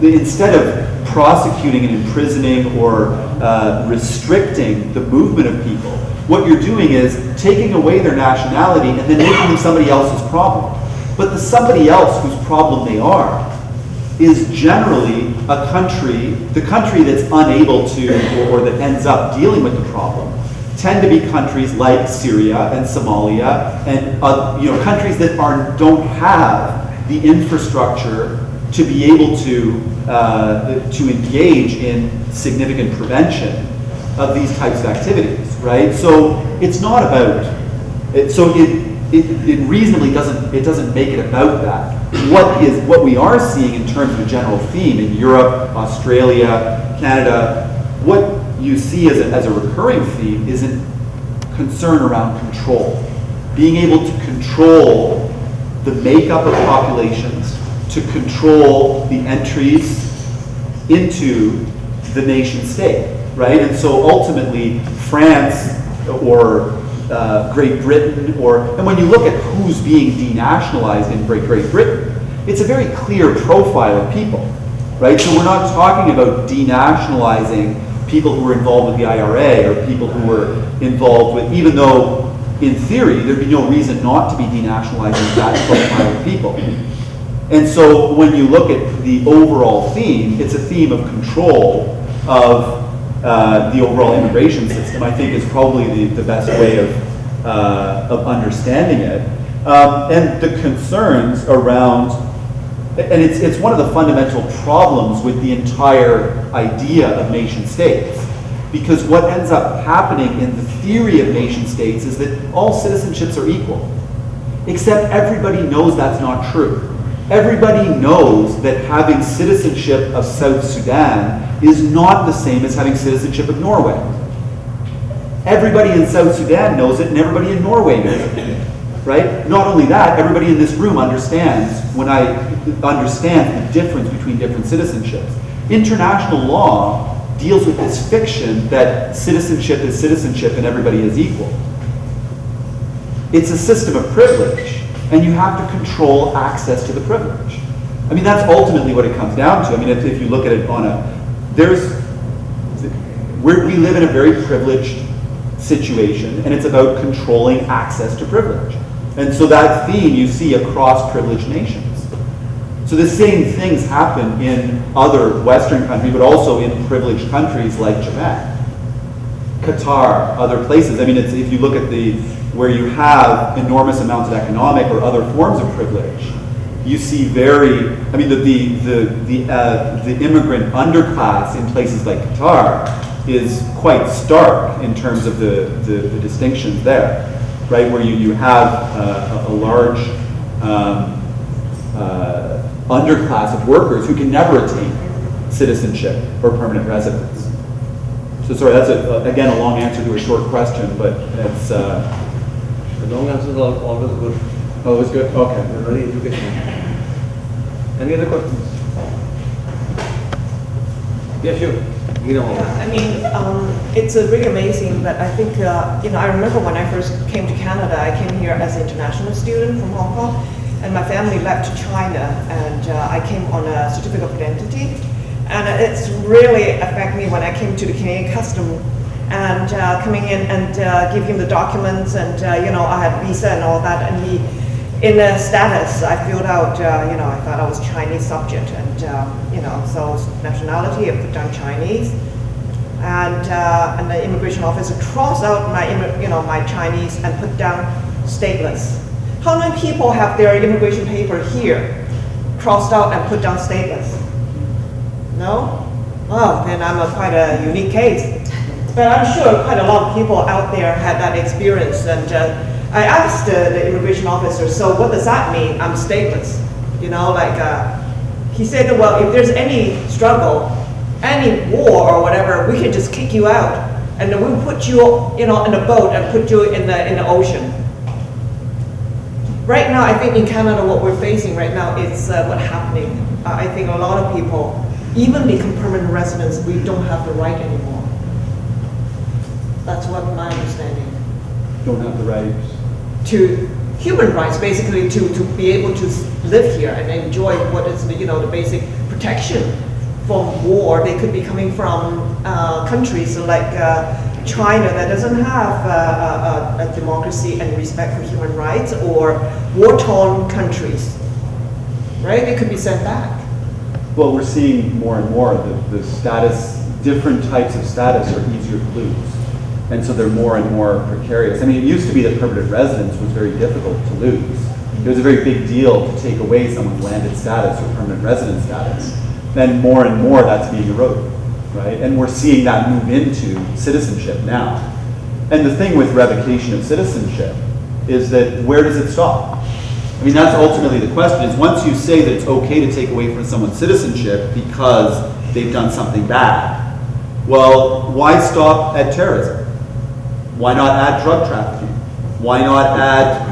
instead of prosecuting and imprisoning or restricting the movement of people, what you're doing is taking away their nationality and then making them somebody else's problem. But the somebody else whose problem they are is generally the country that's unable to, or that ends up dealing with the problem, tend to be countries like Syria and Somalia and countries that don't have the infrastructure to be able to engage in significant prevention of these types of activities, right? So it's not about it. So it reasonably doesn't make it about that. What we are seeing in terms of a general theme in Europe, Australia, Canada, what you see as a recurring theme is a concern around control. Being able to control the makeup of populations, to control the entries into the nation state, right? And so ultimately, France or Great Britain, and when you look at who's being denationalized in Great Britain, it's a very clear profile of people, right? So we're not talking about denationalizing people who were involved with the IRA or people who were involved with, even though in theory there'd be no reason not to be denationalizing that profile of people. And so when you look at the overall theme, it's a theme of control of the overall immigration system, I think is probably the best way of understanding it. And the concerns around, and it's one of the fundamental problems with the entire idea of nation states. Because what ends up happening in the theory of nation states is that all citizenships are equal. Except everybody knows that's not true. Everybody knows that having citizenship of South Sudan is not the same as having citizenship of Norway. Everybody in South Sudan knows it, and everybody in Norway knows it, right? Not only that, everybody in this room understands the difference between different citizenships. International law deals with this fiction that citizenship is citizenship and everybody is equal. It's a system of privilege, and you have to control access to the privilege. I mean, that's ultimately what it comes down to. I mean, if you look at it on we live in a very privileged situation, and it's about controlling access to privilege. And so that theme you see across privileged nations. So the same things happen in other Western countries, but also in privileged countries like Japan, Qatar, other places. I mean, if you look at where you have enormous amounts of economic or other forms of privilege, you see the immigrant underclass in places like Qatar is quite stark in terms of the distinctions there, right? Where you have a large underclass of workers who can never attain citizenship or permanent residence. So sorry, that's again a long answer to a short question, but it's The long answers are always good. oh, it's good. Okay. They're very educational. Any other questions? Yeah, sure. Yeah, I mean, it's really amazing, but I think, I remember when I first came to Canada, I came here as an international student from Hong Kong, and my family left to China, and I came on a certificate of identity, and it's really affected me when I came to the Canadian custom, and coming in and give him the documents, and I had visa and all that, and in the status, I filled out, I thought I was Chinese subject, and so nationality, I put down Chinese, and the immigration officer crossed out my Chinese and put down stateless. How many people have their immigration paper here crossed out and put down stateless? No? Oh, then I'm quite a unique case. But I'm sure quite a lot of people out there had that experience, and I asked the immigration officer, so what does that mean? I'm stateless. He said that, well, if there's any struggle, any war or whatever, we can just kick you out, and then we'll put you, in a boat and put you in the ocean. Right now, I think in Canada, what we're facing right now is what's happening. I think a lot of people, even become permanent residents, we don't have the right anymore. That's what my understanding. Don't have the right to human rights, basically to be able to live here and enjoy what is the basic protection from war. They could be coming from countries like China that doesn't have a democracy and respect for human rights, or war-torn countries, right? They could be sent back. Well, we're seeing more and more the status, different types of status are easier to lose. And so they're more and more precarious. I mean, it used to be that permanent residence was very difficult to lose. It was a very big deal to take away someone's landed status or permanent resident status. Then more and more that's being eroded, right? And we're seeing that move into citizenship now. And the thing with revocation of citizenship is that where does it stop? I mean, that's ultimately the question, is once you say that it's okay to take away from someone's citizenship because they've done something bad, well, why stop at terrorism? Why not add drug trafficking? Why not add,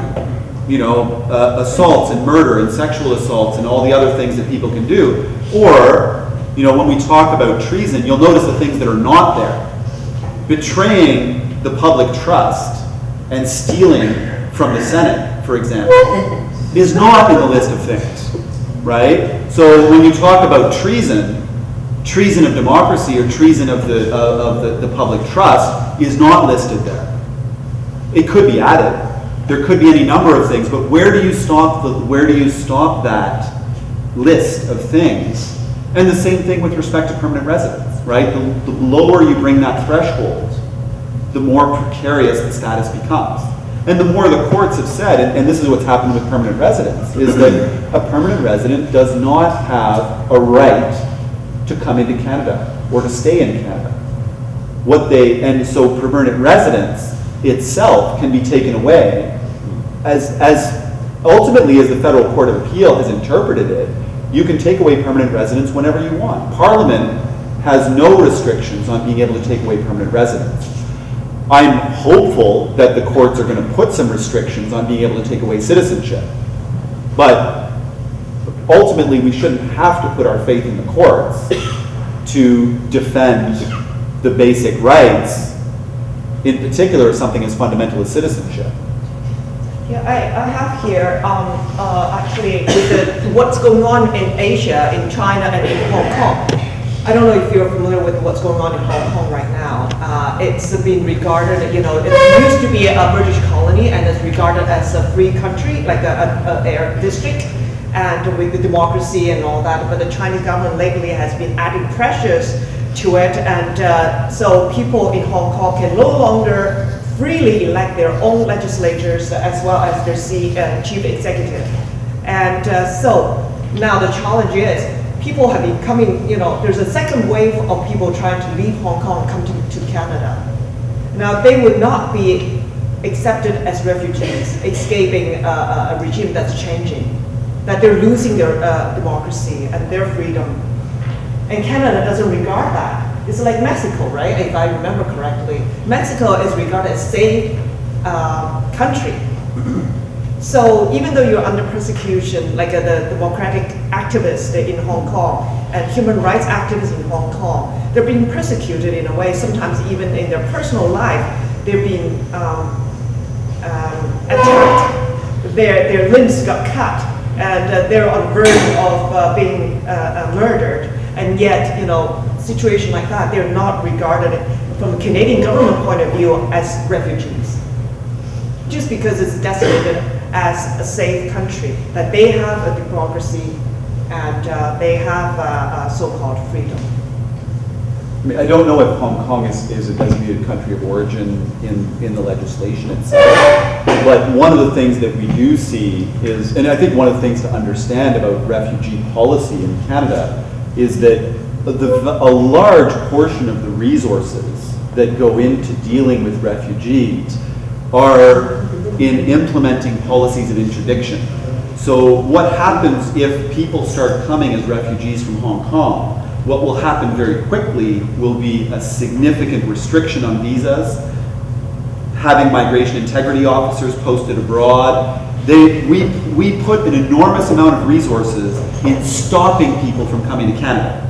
assaults and murder and sexual assaults and all the other things that people can do? Or, when we talk about treason, you'll notice the things that are not there. Betraying the public trust and stealing from the Senate, for example, is not in the list of things, right? So when you talk about treason, treason of democracy or treason of the public trust is not listed there. It could be added. There could be any number of things, but where do you stop that list of things? And the same thing with respect to permanent residence, right? The lower you bring that threshold, the more precarious the status becomes. And the more the courts have said, and this is what's happened with permanent residents, is that a permanent resident does not have a right to come into Canada or to stay in Canada. And so permanent residence itself can be taken away as ultimately as the Federal Court of Appeal has interpreted it. You can take away permanent residence whenever you want. Parliament has no restrictions on being able to take away permanent residence. I'm hopeful that the courts are going to put some restrictions on being able to take away citizenship. But ultimately, we shouldn't have to put our faith in the courts to defend the basic rights, in particular something as fundamental as citizenship. Yeah, I have here actually with what's going on in Asia, in China, and in Hong Kong. I don't know if you're familiar with what's going on in Hong Kong right now. It's been regarded, it used to be a British colony and it's regarded as a free country, like a district, and with the democracy and all that. But the Chinese government lately has been adding pressures to it, and so people in Hong Kong can no longer freely elect their own legislators as well as their chief executive. And so now the challenge is, people have been coming, there's a second wave of people trying to leave Hong Kong and come to Canada. Now, they would not be accepted as refugees, escaping a regime that's changing, that they're losing their democracy and their freedom. And Canada doesn't regard that. It's like Mexico, right? If I remember correctly. Mexico is regarded as a safe country. So even though you're under persecution, like the democratic activists in Hong Kong and human rights activists in Hong Kong, they're being persecuted in a way, sometimes even in their personal life, they're being attacked. Their limbs got cut, and they're on the verge of being murdered. And yet, situation like that, they're not regarded from a Canadian government point of view as refugees. Just because it's designated as a safe country, that they have a democracy and they have a so-called freedom. I mean, I don't know if Hong Kong is a designated country of origin in the legislation itself, but one of the things that we do see is, and I think one of the things to understand about refugee policy in Canada is that a large portion of the resources that go into dealing with refugees are in implementing policies of interdiction. So what happens if people start coming as refugees from Hong Kong? What will happen very quickly will be a significant restriction on visas, having migration integrity officers posted abroad. We put an enormous amount of resources in stopping people from coming to Canada,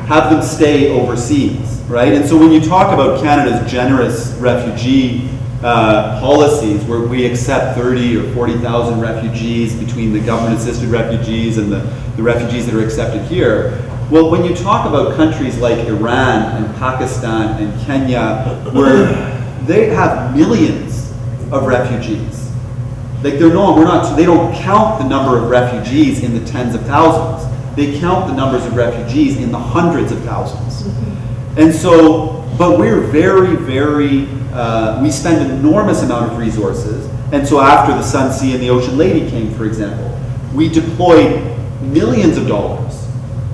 have them stay overseas, right? And so when you talk about Canada's generous refugee policies, where we accept 30 or 40,000 refugees between the government-assisted refugees and the refugees that are accepted here, well, when you talk about countries like Iran and Pakistan and Kenya, where they have millions of refugees, like they don't count the number of refugees in the tens of thousands. They count the numbers of refugees in the hundreds of thousands. And so, but we're very, very, we spend an enormous amount of resources. And so after the Sun Sea and the Ocean Lady came, for example, we deployed millions of dollars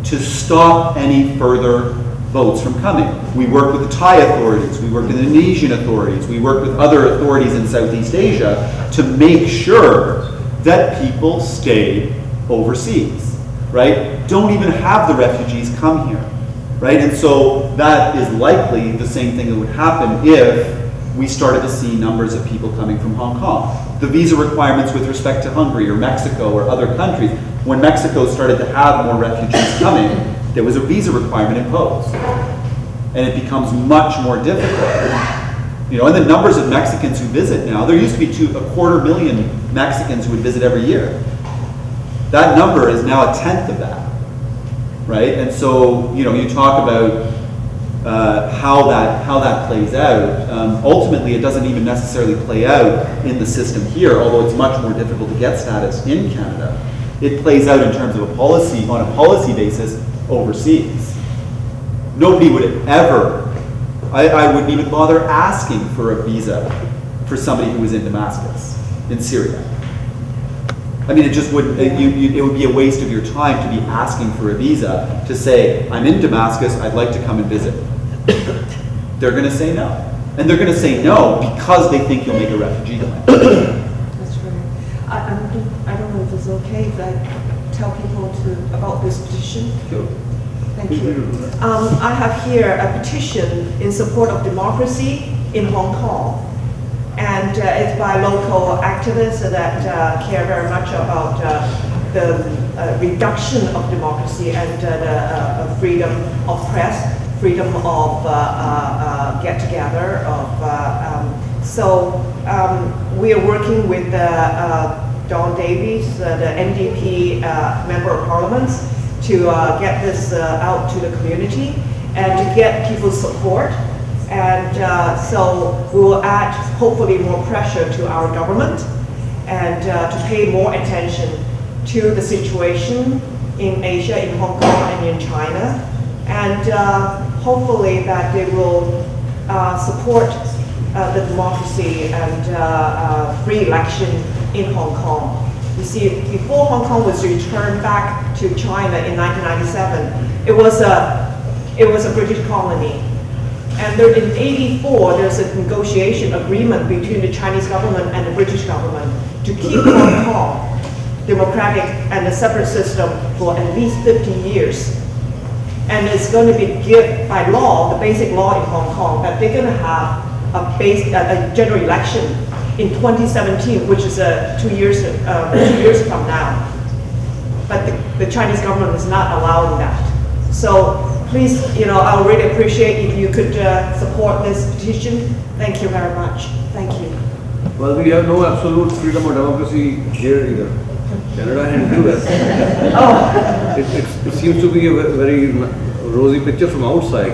to stop any further boats from coming. We worked with the Thai authorities, we worked with the Indonesian authorities, we worked with other authorities in Southeast Asia to make sure that people stay overseas, right? Don't even have the refugees come here, right? And so that is likely the same thing that would happen if we started to see numbers of people coming from Hong Kong. The visa requirements with respect to Hungary or Mexico or other countries, when Mexico started to have more refugees coming, there was a visa requirement imposed. And it becomes much more difficult. And the numbers of Mexicans who visit now, there used to be 250,000 Mexicans who would visit every year. That number is now 1/10 of that. right? And so, you know, you talk about how that plays out. Ultimately, it doesn't even necessarily play out in the system here, although it's much more difficult to get status in Canada. It plays out in terms of on a policy basis overseas. Nobody would ever, I wouldn't even bother asking for a visa for somebody who was in Damascus, in Syria. I mean, it just wouldn't, it would be a waste of your time to be asking for a visa to say, I'm in Damascus, I'd like to come and visit. They're going to say no. And they're going to say no because they think you'll make a refugee claim. That's right. I don't know if it's okay if I tell people about this petition. Sure. Thank you. I have here a petition in support of democracy in Hong Kong. And it's by local activists that care very much about the reduction of democracy and the freedom of press, freedom of get-together. We are working with Don Davies, the NDP Member of Parliament, to get this out to the community and to get people's support. And so we will add, hopefully, more pressure to our government and to pay more attention to the situation in Asia, in Hong Kong, and in China. And hopefully that they will support the democracy and free election in Hong Kong. You see, before Hong Kong was returned back to China in 1997, it was a British colony. And there, in '84, there's a negotiation agreement between the Chinese government and the British government to keep Hong Kong democratic and a separate system for at least 50 years. And it's going to be given by law, the basic law in Hong Kong, that they're going to have a general election in 2017, which is 2 years from now. But the Chinese government is not allowing that. So please, I would really appreciate if you could support this petition. Thank you very much. Thank you. Well, we have no absolute freedom or democracy here either. Canada and US. It seems to be a very rosy picture from outside.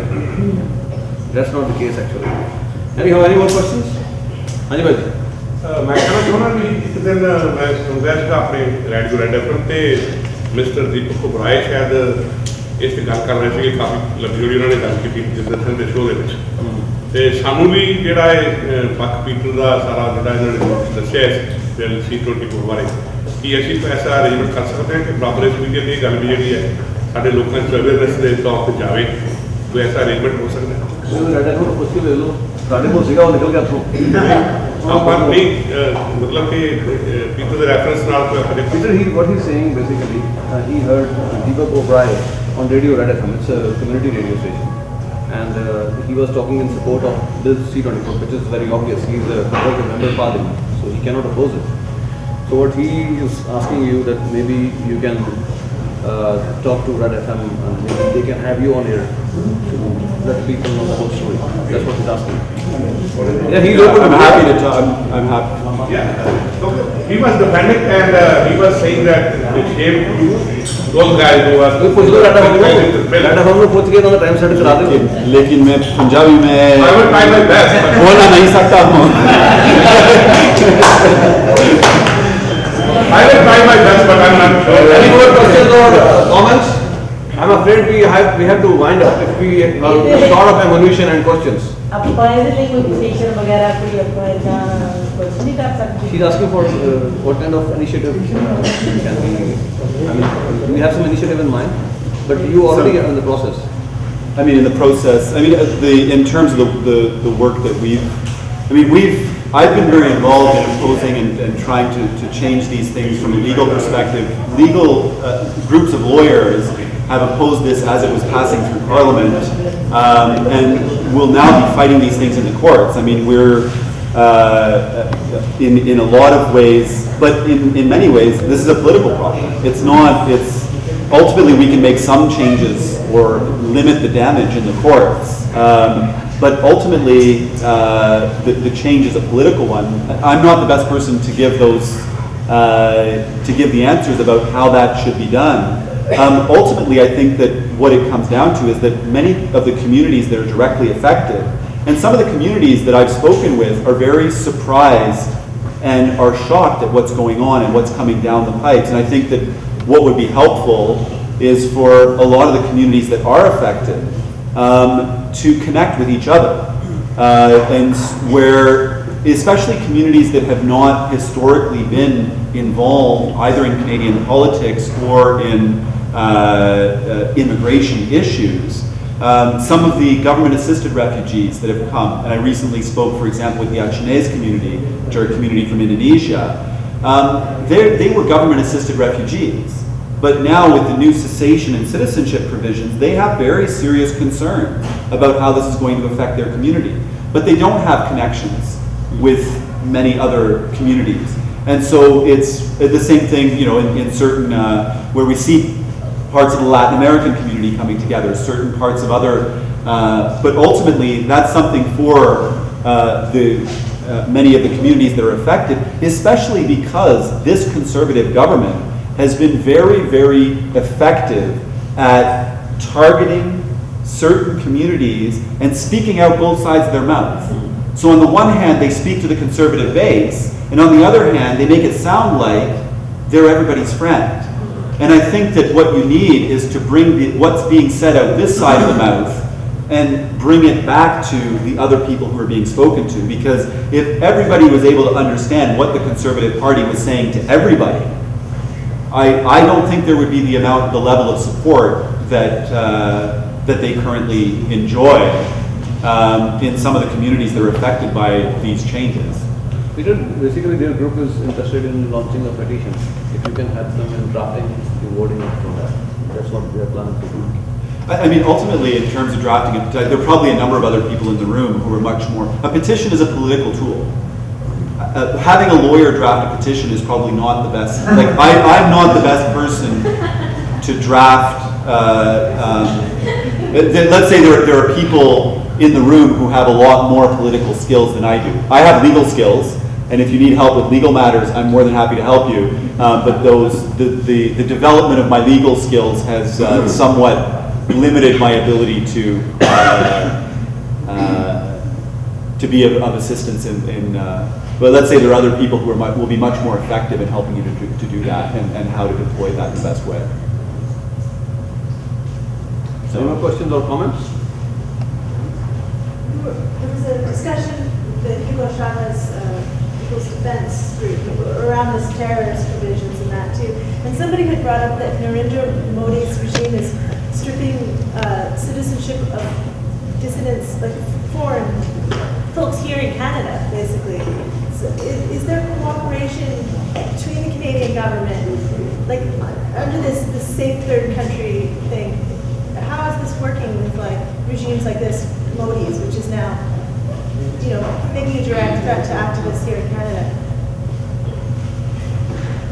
That's not the case actually. Anyhow, any more questions? Anybody? मैं कहना चाहना भी एक दिन मैं कांग्रेस का अपने radio red FM पे मिस्टर दीपक को बुलाए शायद इस गल कर रहे थे कि काफ़ी लंबी उन्होंने गल की जिंदन के शो के सानू भी जोड़ा है बक पीटर का सारा जोड़ा इन्होंने दसिया C24 बारे कि असी ऐसा अरेंजमेंट कर सकते हैं कि बराबर इस मीडिया की गल भी जी है साढ़े लोगों को अवेयरनेस के तौर पर जाए कोई ऐसा अरेंजमेंट हो सकता है नहीं मतलब कि people the reference नाल कोई Peter, what he's saying basically, he heard Deepak O'Brien on Radio Red FM. It's a community radio station, and he was talking in support of this C24, which is very obvious. He's a member of parliament, so he cannot oppose it. So what he is asking you that maybe you can talk to Red FM and maybe they can have you on here to let people know the whole story. That's what he's asking. Yeah, he's open. I'm happy to talk. I'm happy. Yeah, he was defending and he was saying that the shame those guys who was. लेकिन मैं पंजाबी में बोलना नहीं सकता हूँ. I will try my best, but I'm not sure. Any more questions or comments? I'm afraid we have to wind up if we short of ammunition and questions. She's asking for what kind of initiative can we? I mean, we have some initiative in mind, but you already are in the process. I mean, in the process. I mean, in terms of the work that I've been very involved in opposing and trying to change these things from a legal perspective. Legal groups of lawyers have opposed this as it was passing through Parliament, and will now be fighting these things in the courts. I mean, we're in a lot of ways, but in many ways, this is a political problem. It's not. It's ultimately we can make some changes or limit the damage in the courts. But ultimately, the change is a political one. I'm not the best person to give the answers about how that should be done. Ultimately, I think that what it comes down to is that many of the communities that are directly affected, and some of the communities that I've spoken with are very surprised and are shocked at what's going on and what's coming down the pipes. And I think that what would be helpful is for a lot of the communities that are affected to connect with each other. And where, especially communities that have not historically been involved either in Canadian politics or in immigration issues. Some of the government-assisted refugees that have come, and I recently spoke, for example, with the Achinese community, which are a community from Indonesia. They were government-assisted refugees. But now with the new cessation and citizenship provisions, they have very serious concerns about how this is going to affect their community. But they don't have connections with many other communities. And so it's the same thing, you know, in certain, where we see parts of the Latin American community coming together, certain parts of other, but ultimately that's something for many of the communities that are affected, especially because this conservative government has been very, very effective at targeting certain communities and speaking out both sides of their mouth. So on the one hand, they speak to the conservative base, and on the other hand, they make it sound like they're everybody's friend. And I think that what you need is to bring what's being said out this side of the mouth and bring it back to the other people who are being spoken to. Because if everybody was able to understand what the Conservative Party was saying to everybody, I don't think there would be the level of support that that they currently enjoy in some of the communities that are affected by these changes. Basically, their group is interested in launching a petition. If you can help them in drafting the wording from that, that's what they are planning to do. I mean, ultimately, in terms of drafting it, there are probably a number of other people in the room who are much more. A petition is a political tool. Having a lawyer draft a petition is probably not the best. Like, I'm not the best person to draft. Let's say there are people in the room who have a lot more political skills than I do. I have legal skills, and if you need help with legal matters, I'm more than happy to help you. But the development of my legal skills has somewhat limited my ability to be of assistance in but let's say there are other people who will be much more effective in helping you to do that and how to deploy that in the best way. So, any more questions or comments? There was a discussion that Hugo Chavez, People's Defense Group, around this terrorist provisions and that too. And somebody had brought up that Narendra Modi's regime is stripping citizenship of dissidents, like foreign folks here in Canada, basically. So is there cooperation between the Canadian government, like under this safe third country thing? How is this working with like regimes like this, Modi's, which is now, you know, making a direct threat to activists here in Canada?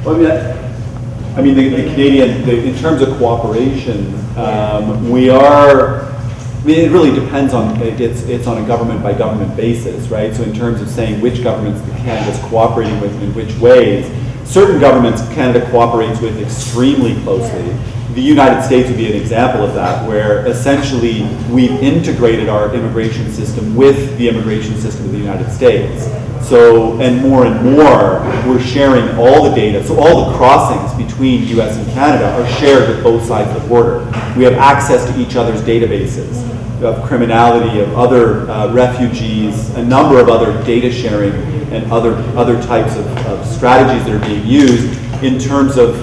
Well, I mean, the Canadian, in terms of cooperation, we are. I mean, it really depends on it's on a government by government basis, right? So in terms of saying which governments Canada's cooperating with and in which ways, certain governments Canada cooperates with extremely closely. The United States would be an example of that, where essentially we've integrated our immigration system with the immigration system of the United States. So, and more, we're sharing all the data. So all the crossings between US and Canada are shared with both sides of the border. We have access to each other's databases of criminality, of other refugees, a number of other data sharing and other types of strategies that are being used in terms of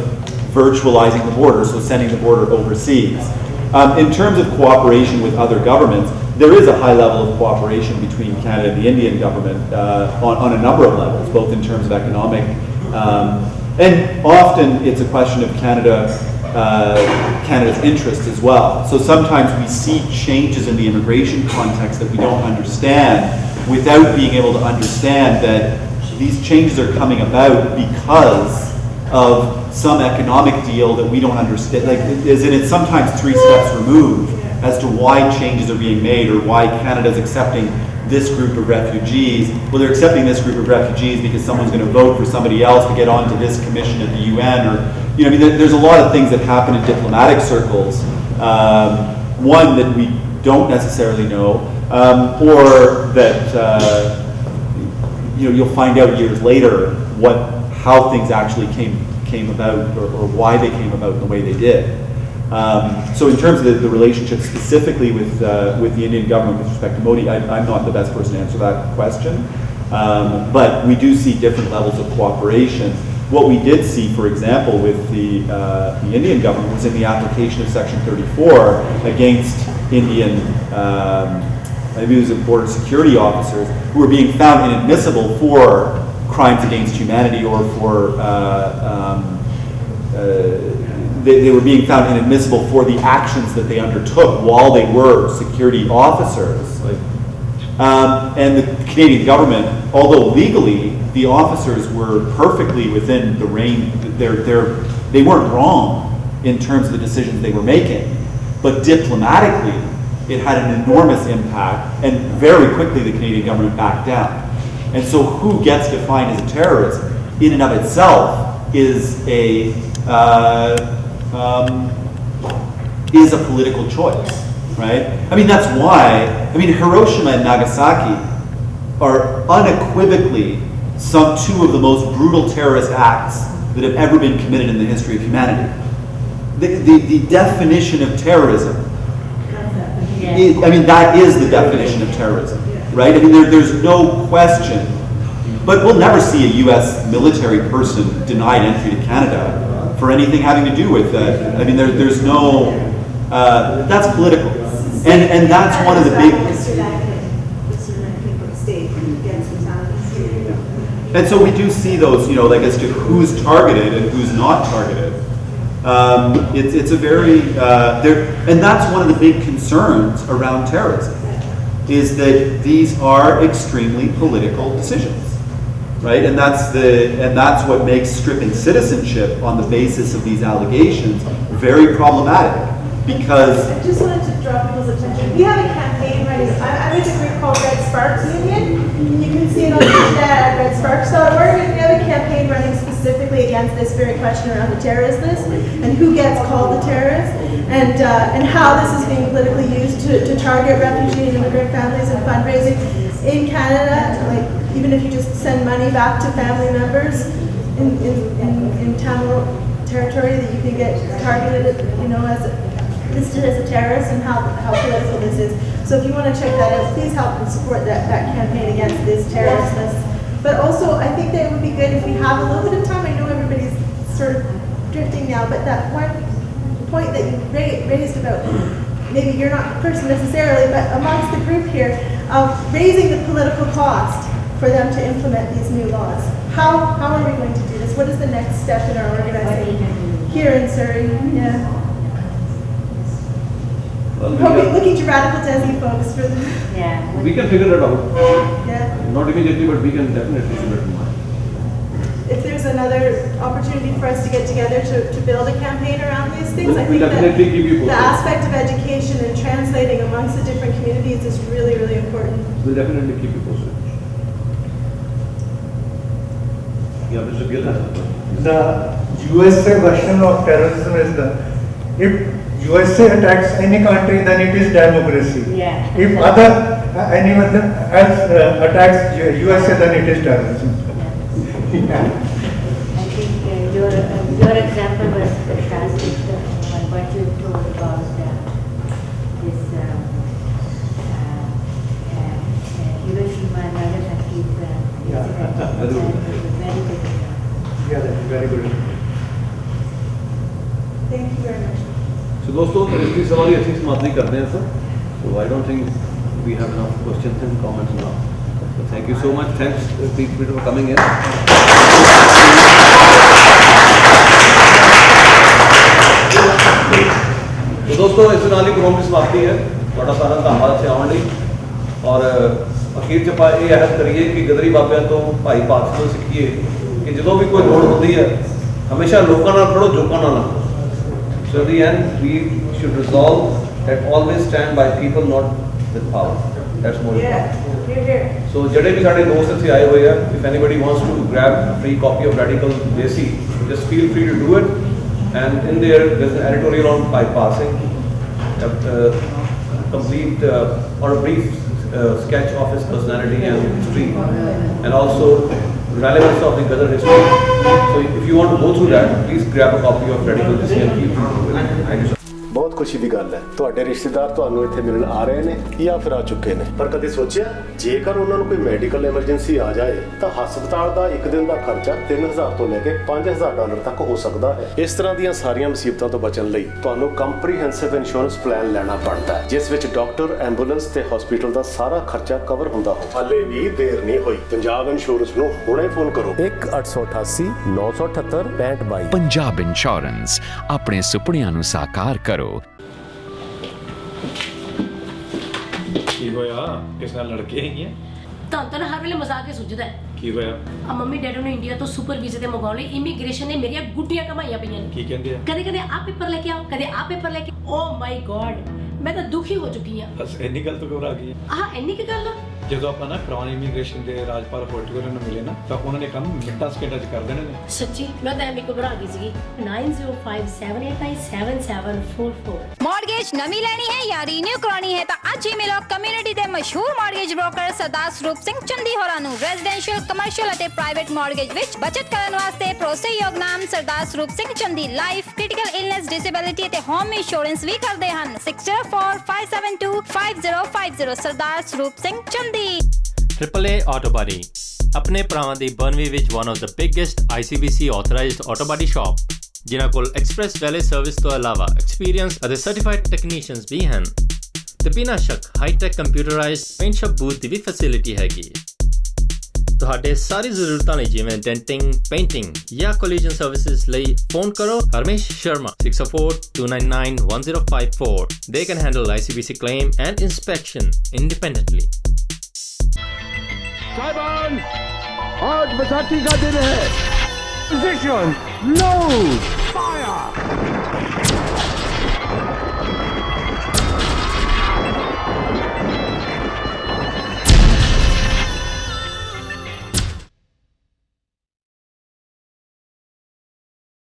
virtualizing the border, so sending the border overseas. In terms of cooperation with other governments, there is a high level of cooperation between Canada and the Indian government on a number of levels, both in terms of economic, and often it's a question of Canada's interest as well. So sometimes we see changes in the immigration context that we don't understand without being able to understand that these changes are coming about because of some economic deal that we don't understand. Like, it's sometimes 3 steps removed as to why changes are being made or why Canada's accepting this group of refugees. Well, they're accepting this group of refugees because someone's going to vote for somebody else to get onto this commission at the UN, or I mean, there's a lot of things that happen in diplomatic circles. One that we don't necessarily know, or that you'll find out years later how things actually came about, or why they came about the way they did. So in terms of the relationship specifically with the Indian government with respect to Modi, I'm not the best person to answer that question. But we do see different levels of cooperation. What we did see, for example, with the Indian government was in the application of Section 34 against Indian, maybe it was border security officers who were being found inadmissible for crimes against humanity, or for they were being found inadmissible for the actions that they undertook while they were security officers. And the Canadian government, although legally the officers were perfectly within the range, they weren't wrong in terms of the decisions they were making, but diplomatically it had an enormous impact, and very quickly the Canadian government backed down. And so who gets defined as a terrorist in and of itself is a political choice, right? I mean, that's why, Hiroshima and Nagasaki are unequivocally two of the most brutal terrorist acts that have ever been committed in the history of humanity. The definition of terrorism, that is the definition of terrorism, right? There's no question. But we'll never see a U.S. military person denied entry to Canada for anything having to do with that. There's no, that's political. And that's one of the big... And so we do see those, as to who's targeted and who's not targeted. It's a very, and that's one of the big concerns around terrorism, is that these are extremely political decisions, right? And that's what makes stripping citizenship on the basis of these allegations very problematic, because... I just wanted to draw people's attention. We have a campaign running. I'm with a group called Red Sparks Union. You can see it on the internet at redsparks.org. And we have a campaign running specifically against this very question around the terrorist list and who gets called the terrorist, and how this is being politically used to target refugee and immigrant families and fundraising in Canada. Like, even if you just send money back to family members in Tamil territory, that you can get targeted, listed as a terrorist, and how political this is. So if you want to check that out, please help and support that campaign against this terrorist list. But also, I think that it would be good if we have a little bit of time. I know everybody's sort of drifting now, but that one point that you raised about, maybe you're not the person necessarily, but amongst the group here, raising the political cost for them to implement these new laws. How are we going to do this? What is the next step in our organization here in Surrey? Yeah. Well, looking to Redical Desi folks for the... Yeah. We can figure it out. Yeah. Not immediately, but we can definitely figure it out. If there's another opportunity for us to get together to build a campaign around these things, I think that the aspect of education and translating amongst the different communities is really, really important. We'll definitely keep you posted. Yeah, Mr. Gill has a question. The USA version of terrorism is if USA attacks any country, then it is democracy. Yeah. If anyone else attacks USA, then it is terrorism. I think your example was fantastic. What you told about this Hiroshima and Nagasaki incident. Very good. Yeah, that's very good. Thank you very much. So दोस्तों इसकी सवाल अच्छी समाप्ति करते हैं sir. So I don't think we have enough questions and comments now. So thank you so much. Thanks Peter for coming in. तो दोस्तों इस नाली प्रोग्राम की समाप्ति है. बड़ा सारा धन्यवाद से आने और अखीर च ये अहद करिए कि गदरी बाबिया तो भाई भाग सिंह सीखिए कि जो भी कोई लोड़ होती है हमेशा लोगों नाल खड़ो जोकां नाल ना. So at the end, we should resolve that always stand by people, not with power. That's more important. Here. So, jade bhi sade dost ithe aaye hoye hai, if anybody wants to grab a free copy of Redical Desi, just feel free to do it. And in there, there's an editorial on bypassing, complete or a brief sketch of his personality and history, and also relevance of the Ghazal history. So if you want to go through that, please grab a copy of Redical Desi and keep it. Thank you. ਬਹੁਤ ਖੁਸ਼ੀ ਦੀ ਗੱਲ ਹੈ ਤੁਹਾਡੇ ਰਿਸ਼ਤੇਦਾਰ ਤੁਹਾਨੂੰ ਇੱਥੇ ਮਿਲਣ ਆ ਰਹੇ ਨੇ ਜਾਂ ਫਿਰ ਆ ਚੁੱਕੇ ਨੇ ਪਰ ਕਦੇ ਸੋਚਿਆ ਜੇਕਰ ਉਹਨਾਂ ਨੂੰ ਕੋਈ ਮੈਡੀਕਲ ਐਮਰਜੈਂਸੀ ਆ ਜਾਏ ਤਾਂ ਹਸਪਤਾਲ ਦਾ ਇੱਕ ਦਿਨ ਦਾ ਖਰਚਾ 3000 ਤੋਂ ਲੈ ਕੇ $5000 ਤੱਕ ਹੋ ਸਕਦਾ ਹੈ ਇਸ ਤਰ੍ਹਾਂ ਦੀਆਂ ਸਾਰੀਆਂ ਮੁਸੀਬਤਾਂ ਤੋਂ ਬਚਣ ਲਈ ਤੁਹਾਨੂੰ ਕੰਪਰੀਹੈਂਸਿਵ ਇੰਸ਼ੋਰੈਂਸ ਪਲਾਨ ਲੈਣਾ ਪੜਦਾ ਹੈ ਜਿਸ ਵਿੱਚ ਡਾਕਟਰ ਐਂਬੂਲੈਂਸ ਤੇ ਹਸਪੀਟਲ ਦਾ ਸਾਰਾ ਖਰਚਾ ਕਵਰ ਹੁੰਦਾ ਹੋ ਹਾਲੇ ਵੀ ਦੇਰ ਨਹੀਂ ਹੋਈ ਪੰਜਾਬ ਇੰਸ਼ੋਰੈਂਸ ਨੂੰ ਹੁਣੇ ਫੋਨ ਕਰੋ 1-888 978 6522 ਪੰਜਾਬ ਇੰਸ਼ੋਰੈਂਸ ਆਪਣੇ ਸੁਪਨਿਆਂ ਨੂੰ ਸਾਕਾਰ ਕਰੋ ਕੀ ਹੋਇਆ ਕਿਸ ਨਾਲ ਲੜਕੇ ਹੈਗੀਆਂ ਤਾਂ ਹਰ ਵੇਲੇ ਮਜ਼ਾਕ ਹੀ ਸੁਝਦਾ ਕੀ ਹੋਇਆ ਆ ਮੰਮੀ ਡੈਡੀ ਨੂੰ ਇੰਡੀਆ ਤੋਂ ਸੁਪਰ ਵੀਜ਼ੇ ਤੇ ਮੰਗਾਉਣ ਲਈ ਇਮੀਗ੍ਰੇਸ਼ਨ ਨੇ ਮੇਰੀਆਂ ਗੁੱਡੀਆਂ ਕਮਾਈਆਂ ਪਈਆਂ ਨੇ ਕੀ ਕਹਿੰਦੇ ਆ ਕਦੇ ਆ ਪੇਪਰ ਲੈ ਕੇ ਆਓ ਕਦੇ ਆ ਪੇਪਰ ਲੈ ਕੇ ਓ ਮਾਈ ਗॉड ਮੈਂ ਤਾਂ ਦੁਖੀ ਹੋ ਚੁੱਕੀ ਆ ਬਸ ਇੰਨੀ ਗੱਲ ਤੋਂ ਘਬਰਾ ਗਈ ਇੰਨੀ ਕੀ ਗੱਲ ਜਦੋਂ ਆਪਾਂ ਨਾ ਕ੍ਰਾਊਨ ਇਮੀਗ੍ਰੇਸ਼ਨ ਦੇ ਰਾਜਪਾਲ ਹੋਟਲ ਨੂੰ ਮਿਲੇ ਨਾ ਤਾਂ ਉਹਨਾਂ ਨੇ ਕੰਮ ਮਿੰਟਾਂ ਸਕਿੰਟਾਂ 'ਚ ਕਰ ਦੇਣੇ ਨੇ ਸੱਚੀ ਮੈਂ ਤਾਂ ਐਵੇਂ ਘਬਰਾ ਗਈ ਸੀਗੀ 9057897744 ਮੌਰਗੇਜ ਨਵੀਂ ਲੈਣੀ ਹੈ ਜਾਂ ਰੀਨਿਊ ਕਰਾਉਣੀ ਹੈ ਤਾਂ ਅੱਜ ਹੀ ਮਿਲੋ ਕਮਿਊਨਿਟੀ ਦੇ ਮਸ਼ਹੂਰ ਮੌਰਗੇਜ ਬ੍ਰੋਕਰ ਸਰਦਾਰ ਸਰੂਪ ਸਿੰਘ ਚੰਦੀ ਹੋਰਾਂ ਨੂੰ ਰੈਜ਼ੀਡੈਂਸ਼ੀਅਲ ਕਮਰਸ਼ੀਅਲ ਅਤੇ ਪ੍ਰਾਈਵੇਟ ਮੌਰਗੇਜ ਵਿੱਚ ਬਚਤ ਕਰਨ ਵਾਸਤੇ ਭਰੋਸੇਯੋਗ ਨਾਮ Sardar Sarup Singh Chandi life critical illness disability ਅਤੇ ਹੋਮ ਇੰਸ਼ੋਰੈਂਸ ਵੀ ਕਰਦੇ ਹਨ 6045725050 ਸਰਦਾਰ Sarup Singh ਚੰਦੀ AAA Auto Body ਆਪਣੇ ਭਰਾਵਾਂ ਦੀ ਬਰਨਵੀ ਵਿੱਚ one of the biggest ICBC authorized auto body shop ਜਿਨ੍ਹਾਂ ਕੋਲ ਐਕਸਪ੍ਰੈਸ ਵੈਲੇ ਸਰਵਿਸ ਤੋਂ ਇਲਾਵਾ ਐਕਸਪੀਰੀਅੰਸ ਅਤੇ ਸਰਟੀਫਾਈਡ ਟੈਕਨੀਸ਼ੀਅਨਸ ਵੀ ਹਨ ਤੇ ਬਿਨਾਂ ਸ਼ੱਕ high tech computerised paint shop booth ਦੀ ਵੀ ਫੈਸਿਲਿਟੀ ਹੈਗੀ ਤੁਹਾਡੇ ਸਾਰੀ ਜ਼ਰੂਰਤਾਂ ਲਈ ਜਿਵੇਂ ਡੈਂਟਿੰਗ ਪੇਂਟਿੰਗ ਜਾਂ ਕੋਲੀਜਨ ਸਰਵਿਸਿਜ਼ ਲਈ ਫੋਨ ਕਰੋ Harmesh Sharma 6042991054 they can handle ICBC claim and inspection independently साहिबान आज बैसाखी का दिन है पोजीशन लोड फायर